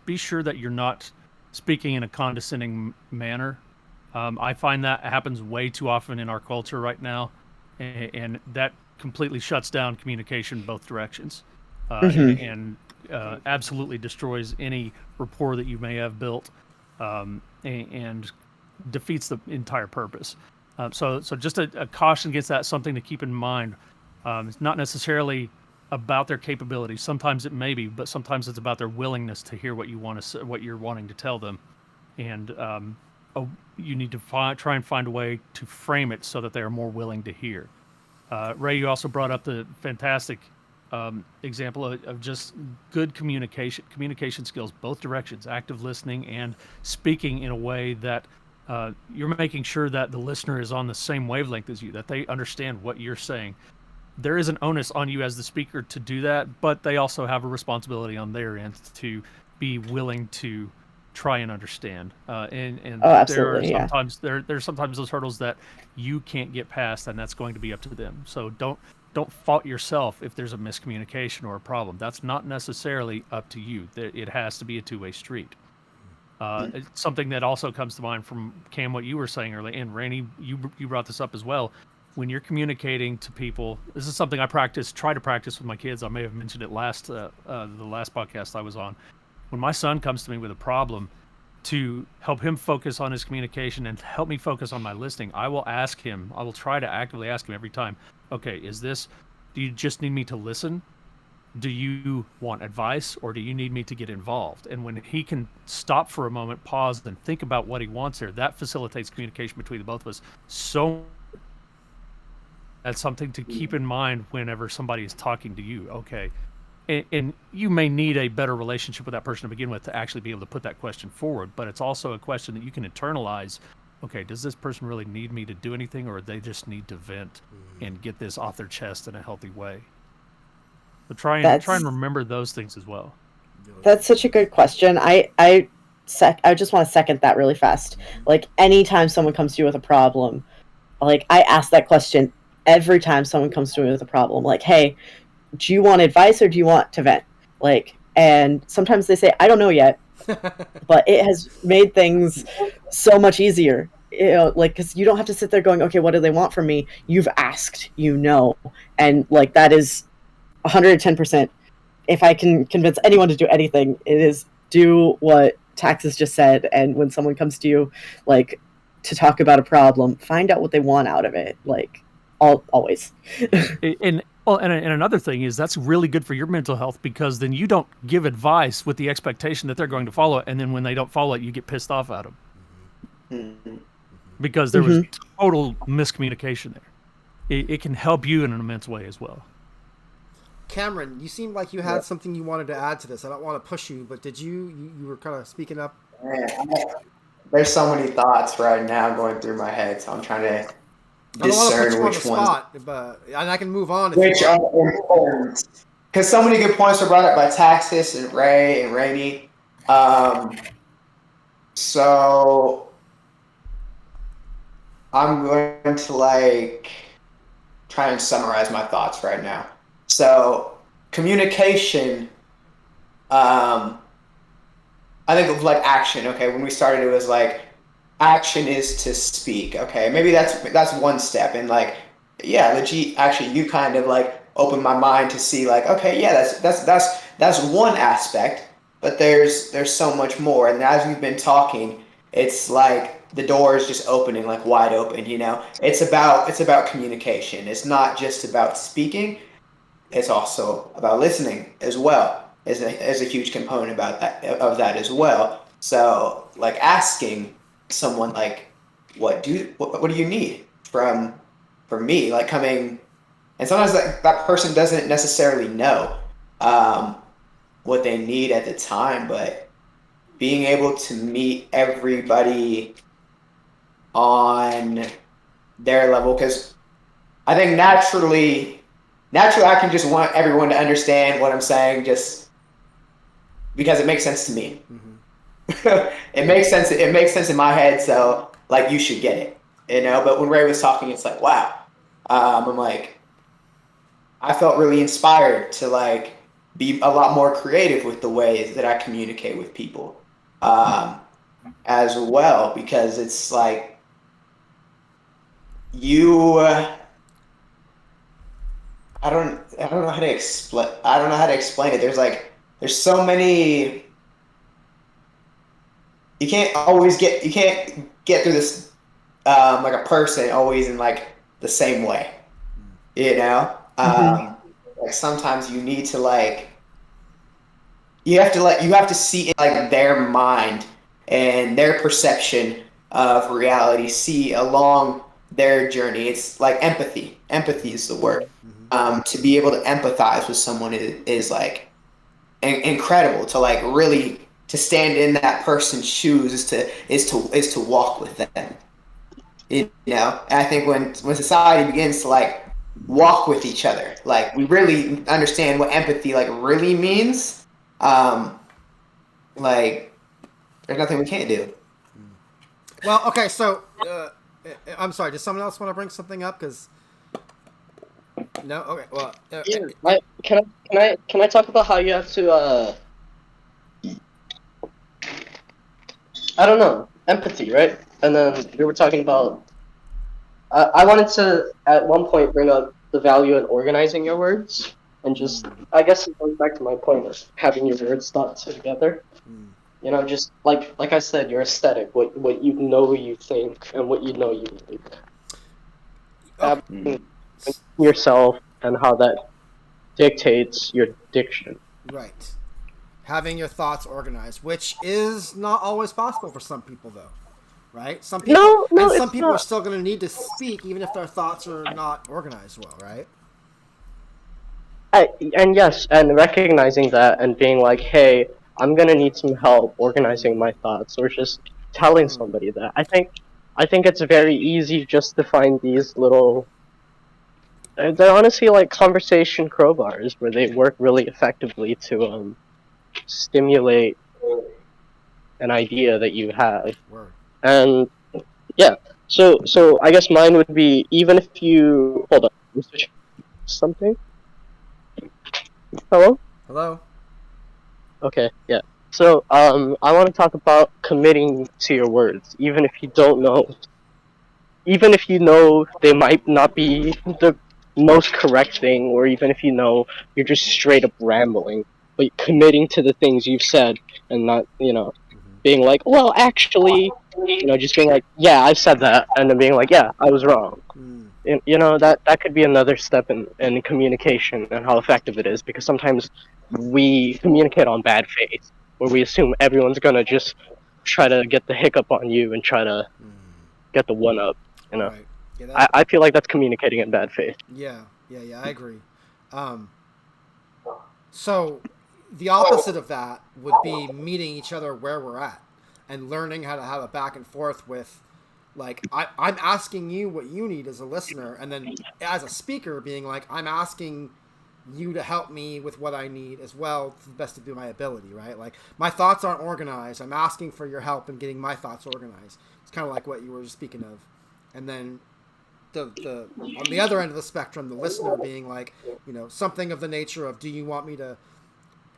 Be sure that you're not speaking in a condescending manner. I find that happens way too often in our culture right now, and that completely shuts down communication both directions, and absolutely destroys any rapport that you may have built, and defeats the entire purpose. So just a caution against that, something to keep in mind. It's not necessarily about their capabilities. Sometimes it may be, but sometimes it's about their willingness to hear what you want to say, what you're wanting to tell them, and you need to try and find a way to frame it so that they are more willing to hear. Ray, you also brought up the fantastic example of just good communication skills, both directions, active listening and speaking in a way that you're making sure that the listener is on the same wavelength as you, that they understand what you're saying. There is an onus on you as the speaker to do that, but they also have a responsibility on their end to be willing to try and understand. And absolutely, there's sometimes those hurdles that you can't get past, and that's going to be up to them. So don't fault yourself if there's a miscommunication or a problem. That's not necessarily up to you. It has to be a two-way street. Something that also comes to mind from Cam, what you were saying earlier, and Rainy, you brought this up as well. When you're communicating to people, this is something I try to practice with my kids. I may have mentioned it the last podcast I was on. When my son comes to me with a problem, to help him focus on his communication and help me focus on my listening, I will try to actively ask him every time, okay, do you just need me to listen? Do you want advice, or do you need me to get involved? And when he can stop for a moment, pause, and think about what he wants here, that facilitates communication between the both of us. So that's something to keep in mind whenever somebody is talking to you. Okay. And you may need a better relationship with that person to begin with to actually be able to put that question forward, but it's also a question that you can internalize. Okay, does this person really need me to do anything, or they just need to vent and get this off their chest in a healthy way? So try and remember those things as well. That's such a good question. I just want to second that really fast. Like, anytime someone comes to you with a problem, like, I ask that question every time someone comes to me with a problem. Like, hey, do you want advice or do you want to vent? Like, and sometimes they say, I don't know yet, but it has made things so much easier. You know, like, because you don't have to sit there going, okay, what do they want from me? You've asked, and like, that is 110%. If I can convince anyone to do anything, it is do what Taxxus just said. And when someone comes to you, like, to talk about a problem, find out what they want out of it. Like, always. And another thing is, that's really good for your mental health, because then you don't give advice with the expectation that they're going to follow it, and then when they don't follow it, you get pissed off at them. Mm-hmm. Because there was total miscommunication there. It can help you in an immense way as well. Cameron, you seemed like you had something you wanted to add to this. I don't want to push you, but did you were kind of speaking up? Man, there's so many thoughts right now going through my head, so I'm trying to discern which ones. And I can move on. Which are important. Because so many good points were brought up by Taxxus and Ray and Rainy. So I'm going to try and summarize my thoughts right now. So communication, I think of action. Okay, when we started, it was action is to speak. Okay, maybe that's one step. And LeDjeet, actually, you kind of opened my mind to see okay, yeah, that's one aspect, but there's so much more. And as we've been talking, it's the door is just opening wide open. It's about communication. It's not just about speaking. It's also about listening as well. Is a huge component of that as well. So asking someone what do you need from me, coming, and sometimes that person doesn't necessarily know what they need at the time, but being able to meet everybody on their level, because I think naturally I can just want everyone to understand what I'm saying, just because it makes sense to me. Mm-hmm. It makes sense in my head, so you should get it, but when Ray was talking, it's wow. I'm I felt really inspired to be a lot more creative with the ways that I communicate with people as well, because it's I don't know how to explain it. There's so many. You can't get through this a person always in the same way, sometimes you need to you have to see in their mind and their perception of reality, see along their journey. It's empathy is the word. To be able to empathize with someone is incredible, to really to stand in that person's shoes is to walk with them. You know, and I think when society begins to like walk with each other, like we really understand what empathy like really means. Like there's nothing we can't do. Well, okay, so I'm sorry. Does someone else want to bring something up? Because no, okay. Well, can I talk about how you have to I don't know, empathy, right? And then we were talking about. I wanted to at one point bring up the value in organizing your words, and just I guess it goes back to my point of having your words thought together. You know, just like I said, your aesthetic, what you know you think, and what you know you think. Yourself and how that dictates your diction. Right. Having your thoughts organized, which is not always possible for some people, though. Right? Some people, some people are still going to need to speak, even if their thoughts are not organized well, right? And yes, and recognizing that and being like, hey, I'm going to need some help organizing my thoughts, or just telling somebody that. I think it's very easy just to find these little. They're honestly like conversation crowbars where they work really effectively to stimulate an idea that you have. Word. And yeah, so I guess mine would be, even if you hold on, something. Hello. Okay, yeah. So I want to talk about committing to your words, even if you don't know, even if you know they might not be the most correct thing, or even if you know you're just straight up rambling, but committing to the things you've said and not, being like, well, actually, just being like, yeah, I've said that, and then being like, yeah, I was wrong. That could be another step in communication and how effective it is, because sometimes we communicate on bad faith, where we assume everyone's gonna just try to get the hiccup on you and try to get the one up. Right. Yeah, I feel like that's communicating in bad faith. Yeah, I agree. So the opposite of that would be meeting each other where we're at and learning how to have a back and forth with, like, I'm asking you what you need as a listener, and then as a speaker being like, I'm asking you to help me with what I need as well, to the best of my ability, right? Like, my thoughts aren't organized. I'm asking for your help in getting my thoughts organized. It's kind of like what you were speaking of. And then the on the other end of the spectrum, the listener being like, something of the nature of, do you want me to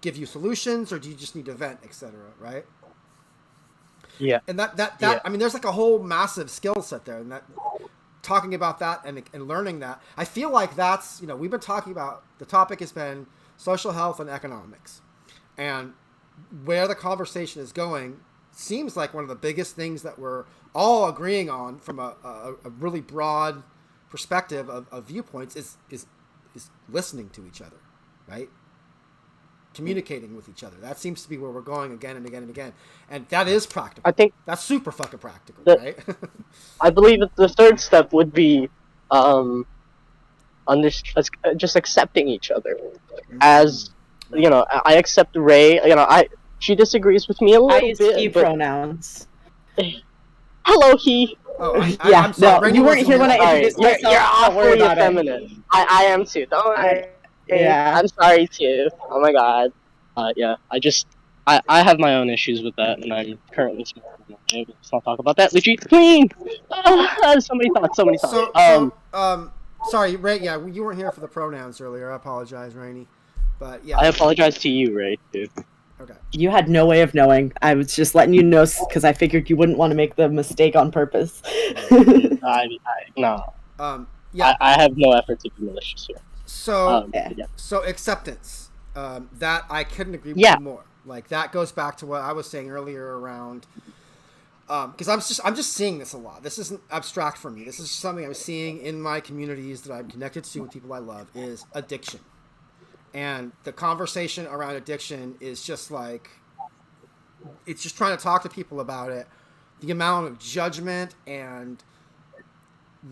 give you solutions, or do you just need to vent, etc., right? Yeah. And that I mean, there's like a whole massive skill set there, and that talking about that and learning that, I feel like that's, we've been talking about, the topic has been social health and economics, and where the conversation is going seems like one of the biggest things that we're all agreeing on from a really broad perspective of viewpoints is listening to each other, right? Communicating with each other. That seems to be where we're going again and again and again. And that is practical. I think that's super fucking practical, right? I believe that the third step would be just accepting each other. As, I accept Ray, she disagrees with me a little bit. I use he pronouns. Hello, he. Oh, I'm sorry. No, you weren't here when I introduced myself. You're awfully effeminate. I am too. Don't worry. Yeah. I'm sorry too. Oh my god. Yeah. I have my own issues with that, and I'm currently smoking. Let's not talk about that. LeDjeet, clean. So many thoughts. Sorry, Ray. Yeah, you weren't here for the pronouns earlier. I apologize, Rainy. But yeah. I apologize to you, Ray, too. Okay. You had no way of knowing. I was just letting you know because I figured you wouldn't want to make the mistake on purpose. No. Yeah. I have no effort to be malicious here. So, so acceptance. That I couldn't agree with you more. Like, that goes back to what I was saying earlier around. Because I'm just seeing this a lot. This isn't abstract for me. This is something I'm seeing in my communities that I'm connected to with people I love, is addiction. And the conversation around addiction is just like, it's just trying to talk to people about it. The amount of judgment and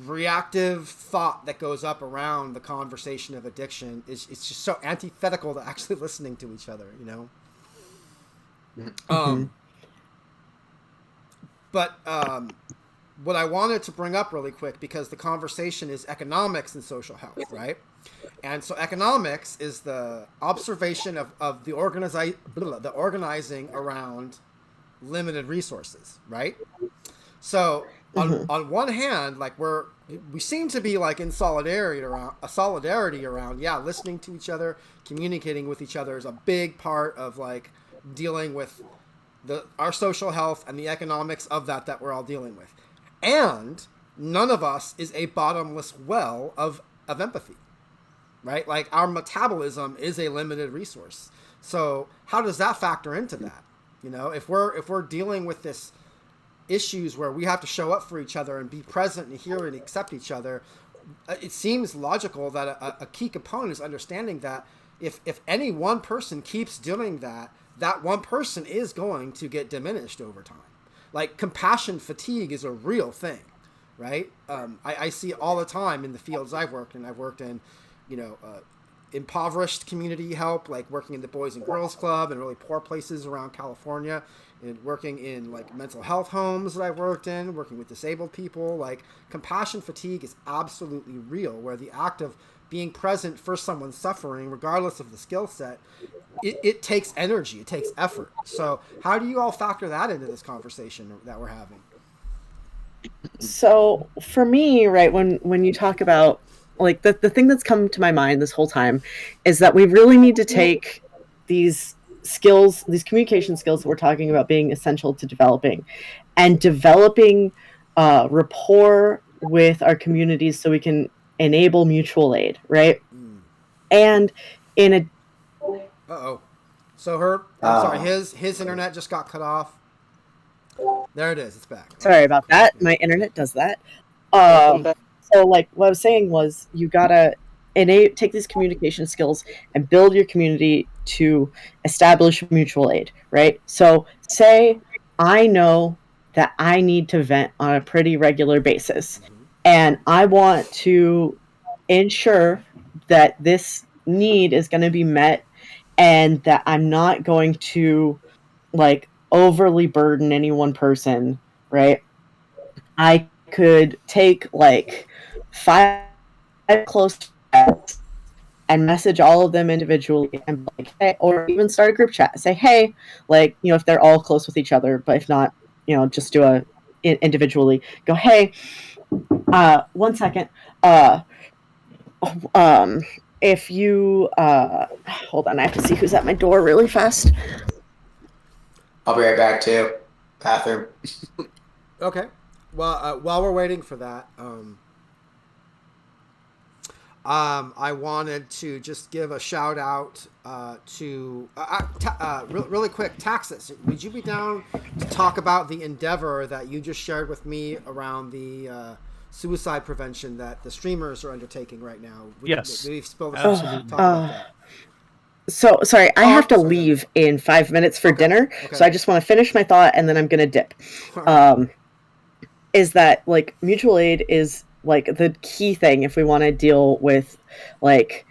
reactive thought that goes up around the conversation of addiction it's just so antithetical to actually listening to each other, But what I wanted to bring up really quick, because the conversation is economics and social health, right? And so economics is the observation of the organizing around limited resources, right? So on one hand, like we seem to be like in solidarity around listening to each other, communicating with each other is a big part of like dealing with our social health and the economics of that we're all dealing with. And none of us is a bottomless well of empathy, right? Like our metabolism is a limited resource. So how does that factor into that? You know, if we're dealing with this issues where we have to show up for each other and be present and hear and accept each other, it seems logical that a key component is understanding that if any one person keeps doing that one person is going to get diminished over time. Like compassion fatigue is a real thing, right? I see it all the time in the fields I've worked in. I've worked in, impoverished community help, like working in the Boys and Girls Club and really poor places around California, and working in like mental health homes that I've worked in, working with disabled people. Like compassion fatigue is absolutely real, where the act of being present for someone suffering, regardless of the skill set, it takes energy, it takes effort. So how do you all factor that into this conversation that we're having? So for me, right, when you talk about like the thing that's come to my mind this whole time is that we really need to take these skills, these communication skills that we're talking about being essential to developing rapport with our communities so we can enable mutual aid, right? And in a so sorry, his internet just got cut off. There it is, it's back. Sorry about that. My internet does that. So like what I was saying was you gotta take these communication skills and build your community to establish mutual aid, right? So say I know that I need to vent on a pretty regular basis, and I want to ensure that this need is going to be met and that I'm not going to like overly burden any one person, right? I could take like 5 close friends and message all of them individually and like, hey, or even start a group chat. Say, hey, like, if they're all close with each other, but if not, just do individually. Go, hey, 1 second. If you hold on, I have to see who's at my door really fast. I'll be right back too. Bathroom. Okay. Well, while we're waiting for that, I wanted to just give a shout out to really quick, Taxxus. Would you be down to talk about the endeavor that you just shared with me around the suicide prevention that the streamers are undertaking right now? Yes. We've spilled the talk about that. So sorry, I have to leave in 5 minutes for dinner. Okay. So I just want to finish my thought and then I'm gonna dip. Is that like mutual aid is like the key thing if we want to deal with like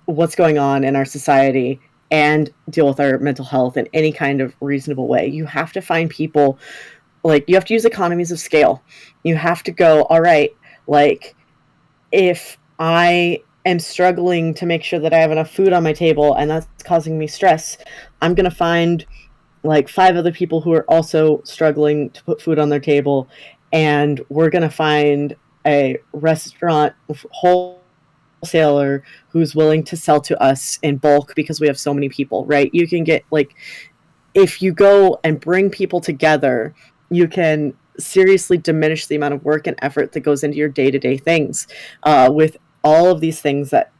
what's going on in our society and deal with our mental health in any kind of reasonable way. You have to find people, like you have to use economies of scale. You have to go, all right, like if I am struggling to make sure that I have enough food on my table and that's causing me stress, I'm going to find like 5 other people who are also struggling to put food on their table, and we're going to find a restaurant wholesaler who's willing to sell to us in bulk because we have so many people, right? You can get like, if you go and bring people together, you can seriously diminish the amount of work and effort that goes into your day-to-day things with all of these things that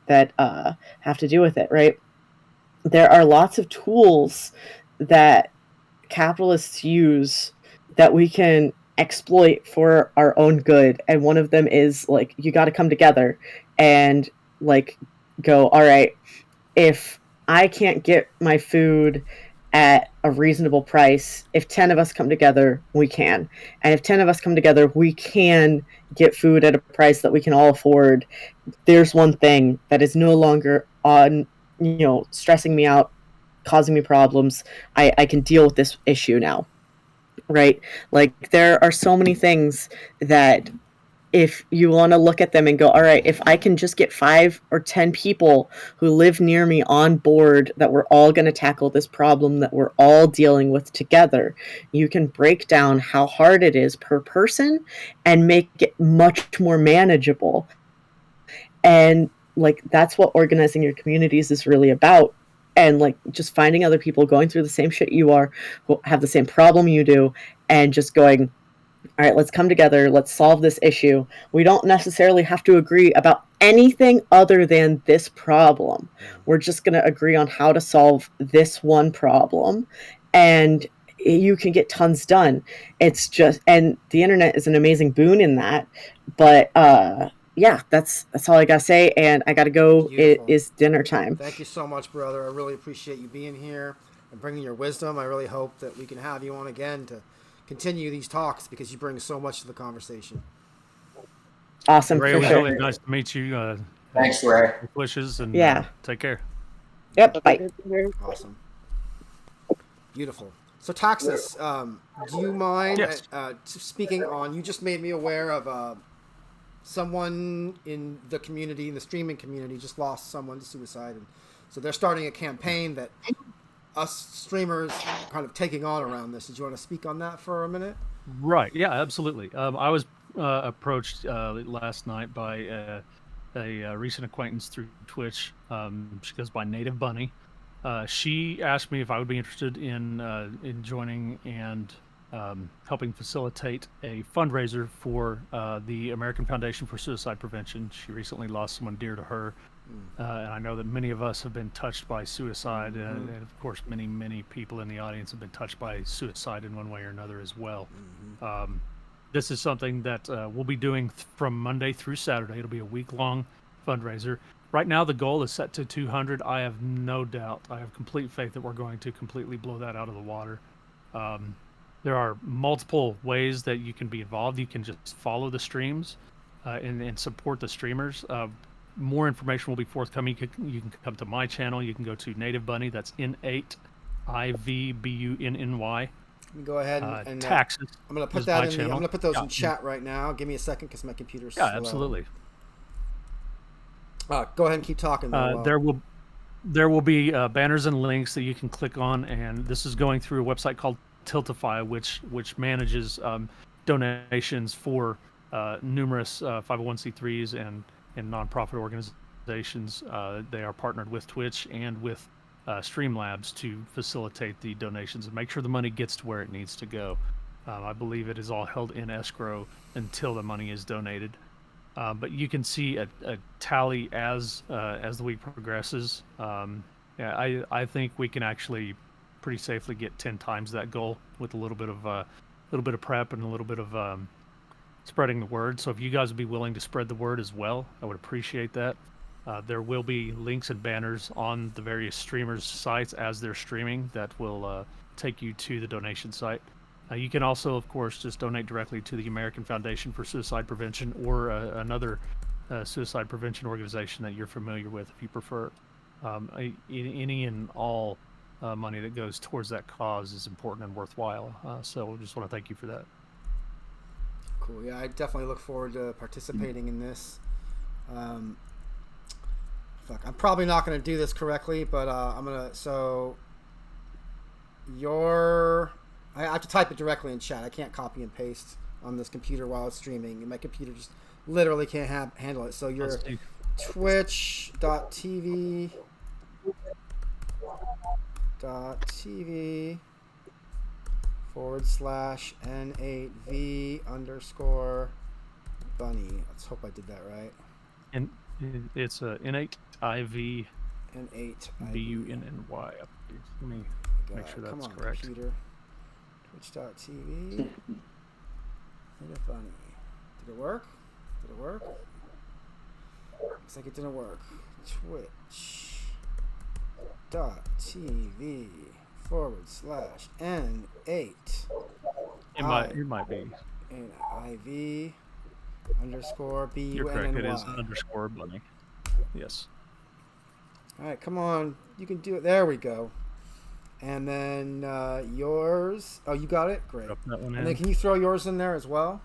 have to do with it, right? There are lots of tools that capitalists use that we can exploit for our own good, and one of them is like you got to come together and like go, all right, if I can't get my food at a reasonable price, if 10 of us come together, we can. And if 10 of us come together, we can get food at a price that we can all afford. There's one thing that is no longer on, stressing me out causing me problems. I can deal with this issue now, right? Like, there are so many things that if you want to look at them and go, all right, if I can just get 5 or 10 people who live near me on board that we're all going to tackle this problem that we're all dealing with together, you can break down how hard it is per person and make it much more manageable. And like, that's what organizing your communities is really about. And like, just finding other people going through the same shit you are, who have the same problem you do, and just going, all right, let's come together. Let's solve this issue. We don't necessarily have to agree about anything other than this problem. We're just going to agree on how to solve this one problem. And you can get tons done. It's just, and the internet is an amazing boon in that. But yeah, that's all I got to say. And I got to go. Beautiful. It is dinner time. Thank you so much, brother. I really appreciate you being here and bringing your wisdom. I really hope that we can have you on again to continue these talks, because you bring so much to the conversation. Awesome. Ray, it was really nice to meet you. Thanks, Ray. Wishes, and take care. Yep. Bye. Awesome. Beautiful. So Taxxus, do you mind speaking on? You just made me aware of someone in the community, in the streaming community, just lost someone to suicide, and so they're starting a campaign that us streamers kind of taking on around this. Did you want to speak on that for a minute? Right. Yeah, absolutely. I was approached last night by a recent acquaintance through Twitch. She goes by Native Bunny. She asked me if I would be interested in joining and helping facilitate a fundraiser for the American Foundation for Suicide Prevention. She recently lost someone dear to her. And I know that many of us have been touched by suicide, and of course many people in the audience have been touched by suicide in one way or another as well. This is something that we'll be doing from Monday through Saturday. It'll be a week-long fundraiser. Right now the goal is set to 200. I have no doubt, I have complete faith that we're going to completely blow that out of the water. There are multiple ways that you can be involved. You can just follow the streams and support the streamers. More information will be forthcoming. You can come to my channel. You can go to Native Bunny. That's N8IVBUNNY. Let me go ahead and Taxxus. I'm going to put that in. I'm going to put those in chat right now. Give me a second because my computer's slow. Absolutely. Go ahead and keep talking. There will be banners and links that you can click on, and this is going through a website called Tiltify, which manages donations for numerous 501c3s and nonprofit organizations. They are partnered with Twitch and with Streamlabs to facilitate the donations and make sure the money gets to where it needs to go. I believe it is all held in escrow until the money is donated. But you can see a tally as the week progresses. I think we can actually pretty safely get 10 times that goal with a little bit of prep and a little bit of spreading the word. So if you guys would be willing to spread the word as well, I would appreciate that. There will be links and banners on the various streamers' sites as they're streaming that will take you to the donation site. You can also, of course, just donate directly to the American Foundation for Suicide Prevention or another suicide prevention organization that you're familiar with, if you prefer. Any and all money that goes towards that cause is important and worthwhile. So just want to thank you for that. Cool. Yeah, I definitely look forward to participating in this. I'm probably not going to do this correctly, but I'm going to. So I have to type it directly in chat. I can't copy and paste on this computer while it's streaming, and my computer just literally can't handle it. So you're twitch.tv /N8V_bunny. Let's hope I did that right. And it's N8IV BUNNY. Let me make sure that's correct. Computer. Twitch.tv. Native Bunny. Did it work? Looks like it didn't work. Twitch.tv /N8. It might be. NIV _BUNNY. You're correct. It is _bunny. Yes. All right, come on. You can do it. There we go. And then yours. Oh, you got it? Great. That one and then can you throw yours in there as well?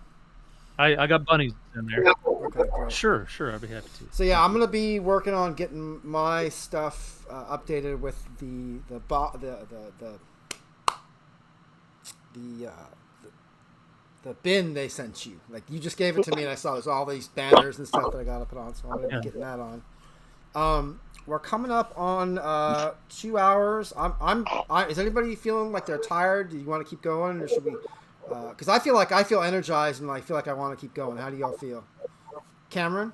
I got bunnies in there. Okay, great. Sure, I'd be happy to. So yeah, I'm gonna be working on getting my stuff updated with the bin they sent you. Like, you just gave it to me, and I saw there's all these banners and stuff that I gotta put on. So I'm gonna be getting that on. We're coming up on 2 hours. Is anybody feeling like they're tired? Do you want to keep going, or should we? Because I feel energized, and I feel like I want to keep going. How do y'all feel? Cameron?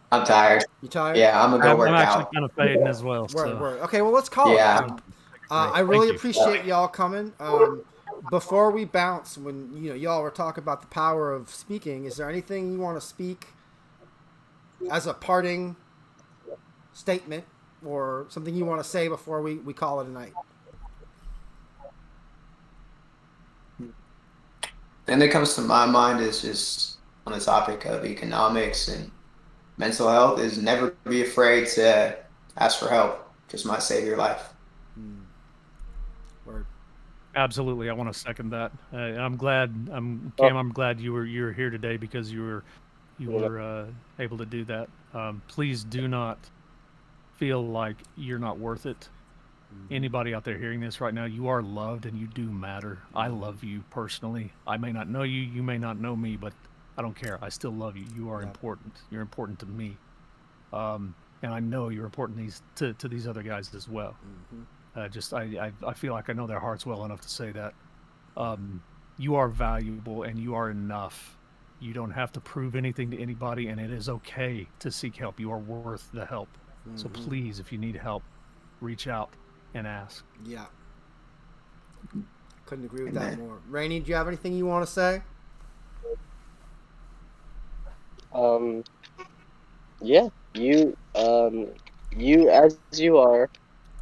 I'm tired. You tired? Yeah, I'm gonna go work out. I'm actually kind of fading as well. So. Word. Okay, well, let's call it. I really appreciate y'all coming. Before we bounce, when y'all were talking about the power of speaking, is there anything you want to speak as a parting statement, or something you want to say before we call it a night? Thing that comes to my mind is just on the topic of economics and mental health is never be afraid to ask for help. Just might save your life. Word. Absolutely, I want to second that. I'm glad, Cam. I'm glad you're here today because you were able to do that. Please do not feel like you're not worth it. Anybody out there hearing this right now, you are loved and you do matter. I love you personally. I may not know you, you may not know me, but I don't care. I still love you. You are important. You're important to me. And I know you're important to these other guys as well. I feel like I know their hearts well enough to say that. You are valuable and you are enough. You don't have to prove anything to anybody, and it is okay to seek help. You are worth the help. So please, if you need help, reach out and ask. Yeah. Couldn't agree with that more. Rainy, do you have anything you want to say? Yeah, you as you are,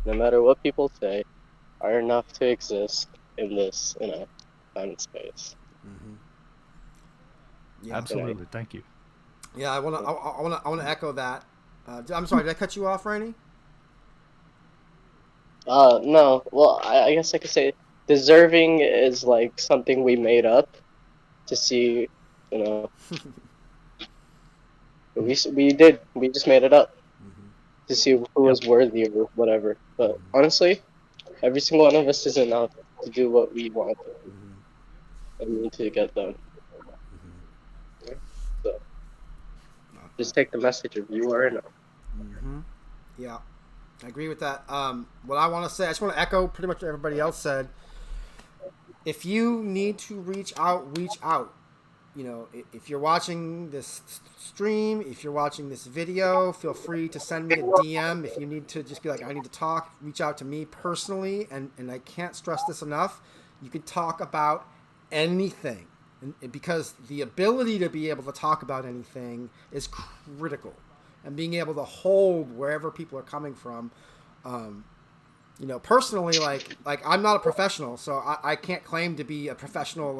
no matter what people say, are enough to exist in this, time and space. Yeah. Absolutely. Thank you. Yeah, I want to echo that. I'm sorry, did I cut you off, Rainy? No. Well, I guess I could say deserving is like something we made up to see, we just made it up to see who was worthy or whatever. But honestly, every single one of us is enough to do what we want and need to get done. So just take the message of you are enough. Yeah, I agree with that. What I want to say, I just want to echo pretty much what everybody else said. If you need to reach out, reach out. If you're watching this stream, if you're watching this video, feel free to send me a DM. If you need to just be like, I need to talk, reach out to me personally. And I can't stress this enough. You can talk about anything. And because the ability to be able to talk about anything is critical. And being able to hold wherever people are coming from. Personally, like I'm not a professional, so I can't claim to be a professional,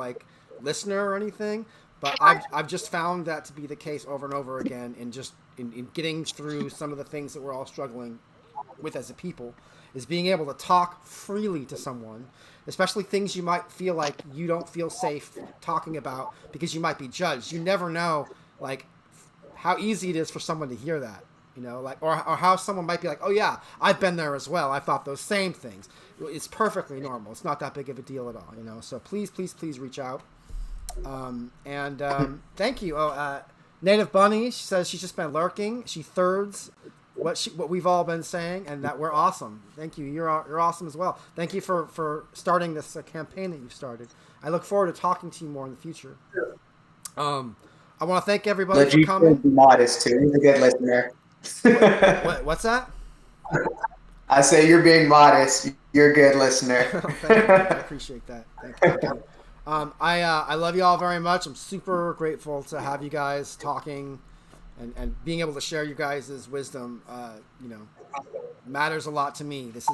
listener or anything. But I've just found that to be the case over and over again in getting through some of the things that we're all struggling with as a people, is being able to talk freely to someone, especially things you might feel like you don't feel safe talking about because you might be judged. You never know, how easy it is for someone to hear that, or how someone might be like, oh yeah, I've been there as well. I thought those same things. It's perfectly normal. It's not that big of a deal at all, So please reach out. Thank you. Native Bunny, she says she's just been lurking. She thirds what we've all been saying, and that we're awesome. Thank you. You're awesome as well. Thank you for starting this campaign that you've started. I look forward to talking to you more in the future. I want to thank everybody for coming. Be modest too. He's a good listener. What's that? I say you're being modest. You're a good listener. Thank you. I appreciate that. Thank you. I love you all very much. I'm super grateful to have you guys talking and being able to share you guys' wisdom. Matters a lot to me. This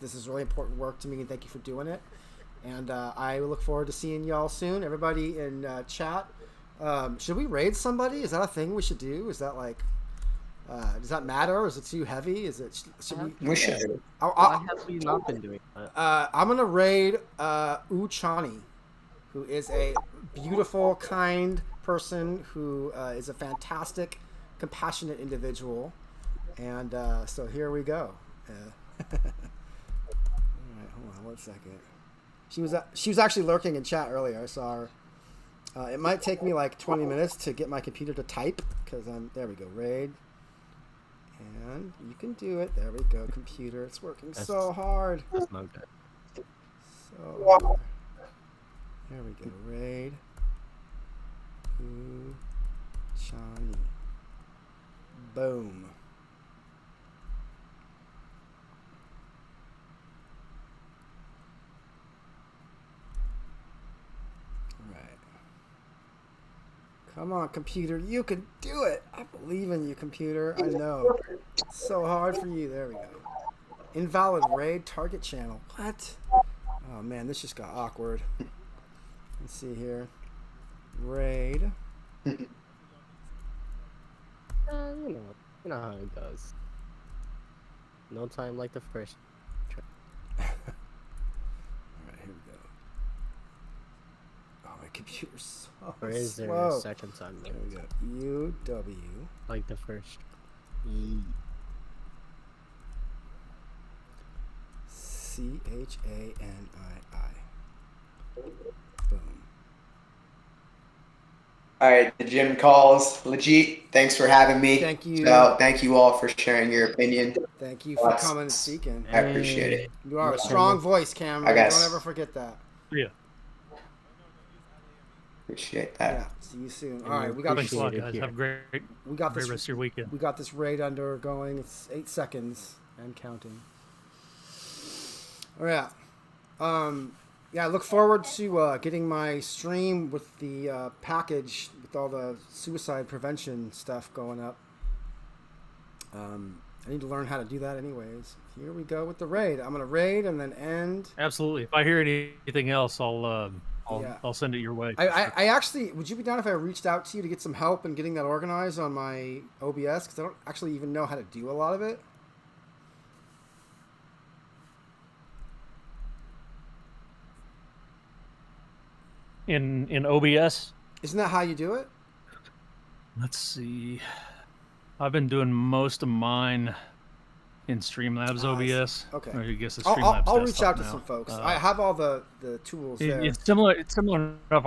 is really important work to me, and thank you for doing it. And I look forward to seeing y'all soon. Everybody in chat. Should we raid somebody? Is that a thing we should do? Is that Does that matter? Or is it too heavy? Is it? Should we? We should. Why have we not been doing that? I'm gonna raid Uchani, who is a beautiful, kind person who is a fantastic, compassionate individual, and so here we go. All right, hold on one second. She was actually lurking in chat earlier. I saw her. It might take me like 20 minutes to get my computer to type because there we go, raid. And you can do it. There we go, computer. It's working so hard. That's no good. So hard. There we go, raid. Uchani. Boom. Come on, computer. You can do it. I believe in you, computer. I know. It's so hard for you. There we go. Invalid raid target channel. What? Oh, man. This just got awkward. Let's see here. Raid. You know how it goes. No time like the first. All right, here we go. Oh, my computer's so Or is there slow. a second time? There we go. UW. Like the first. CHANII. Boom. All right, the gym calls. LeDjeet, thanks for having me. Thank you. So, thank you all for sharing your opinion. Thank you for coming and speaking. I appreciate it. You are a strong voice, Cameron. I guess. Don't ever forget that. Yeah. Appreciate that. Yeah. See you soon. All right, we got Thanks a lot, guys. here. Have a great this rest of your weekend. We got this raid undergoing. It's 8 seconds and counting. All right. Yeah, I look forward to getting my stream with the package with all the suicide prevention stuff going up. I need to learn how to do that anyways. Here we go with the raid. I'm gonna raid and then end. Absolutely. If I hear anything else, I'll send it your way. I actually, would you be down if I reached out to you to get some help in getting that organized on my OBS? Because I don't actually even know how to do a lot of it. In OBS? Isn't that how you do it? Let's see. I've been doing most of mine in Streamlabs OBS. Okay. Or I guess the Streamlabs I'll reach out to now. some folks. I have all the tools there. It's similar enough.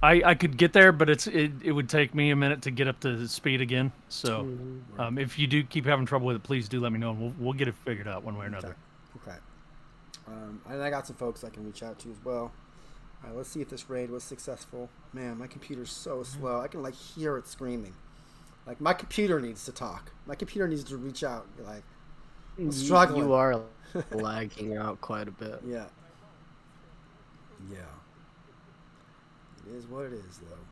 I could get there, but it would take me a minute to get up to speed again. So if you do keep having trouble with it, please do let me know, and we'll get it figured out one way or another. Okay. And I got some folks I can reach out to as well. All right, let's see if this raid was successful. Man, my computer's so slow. I can like hear it screaming. Like my computer needs to talk. My computer needs to reach out. And be like, I'm struggling. You are lagging out quite a bit. Yeah. Yeah. It is what it is, though.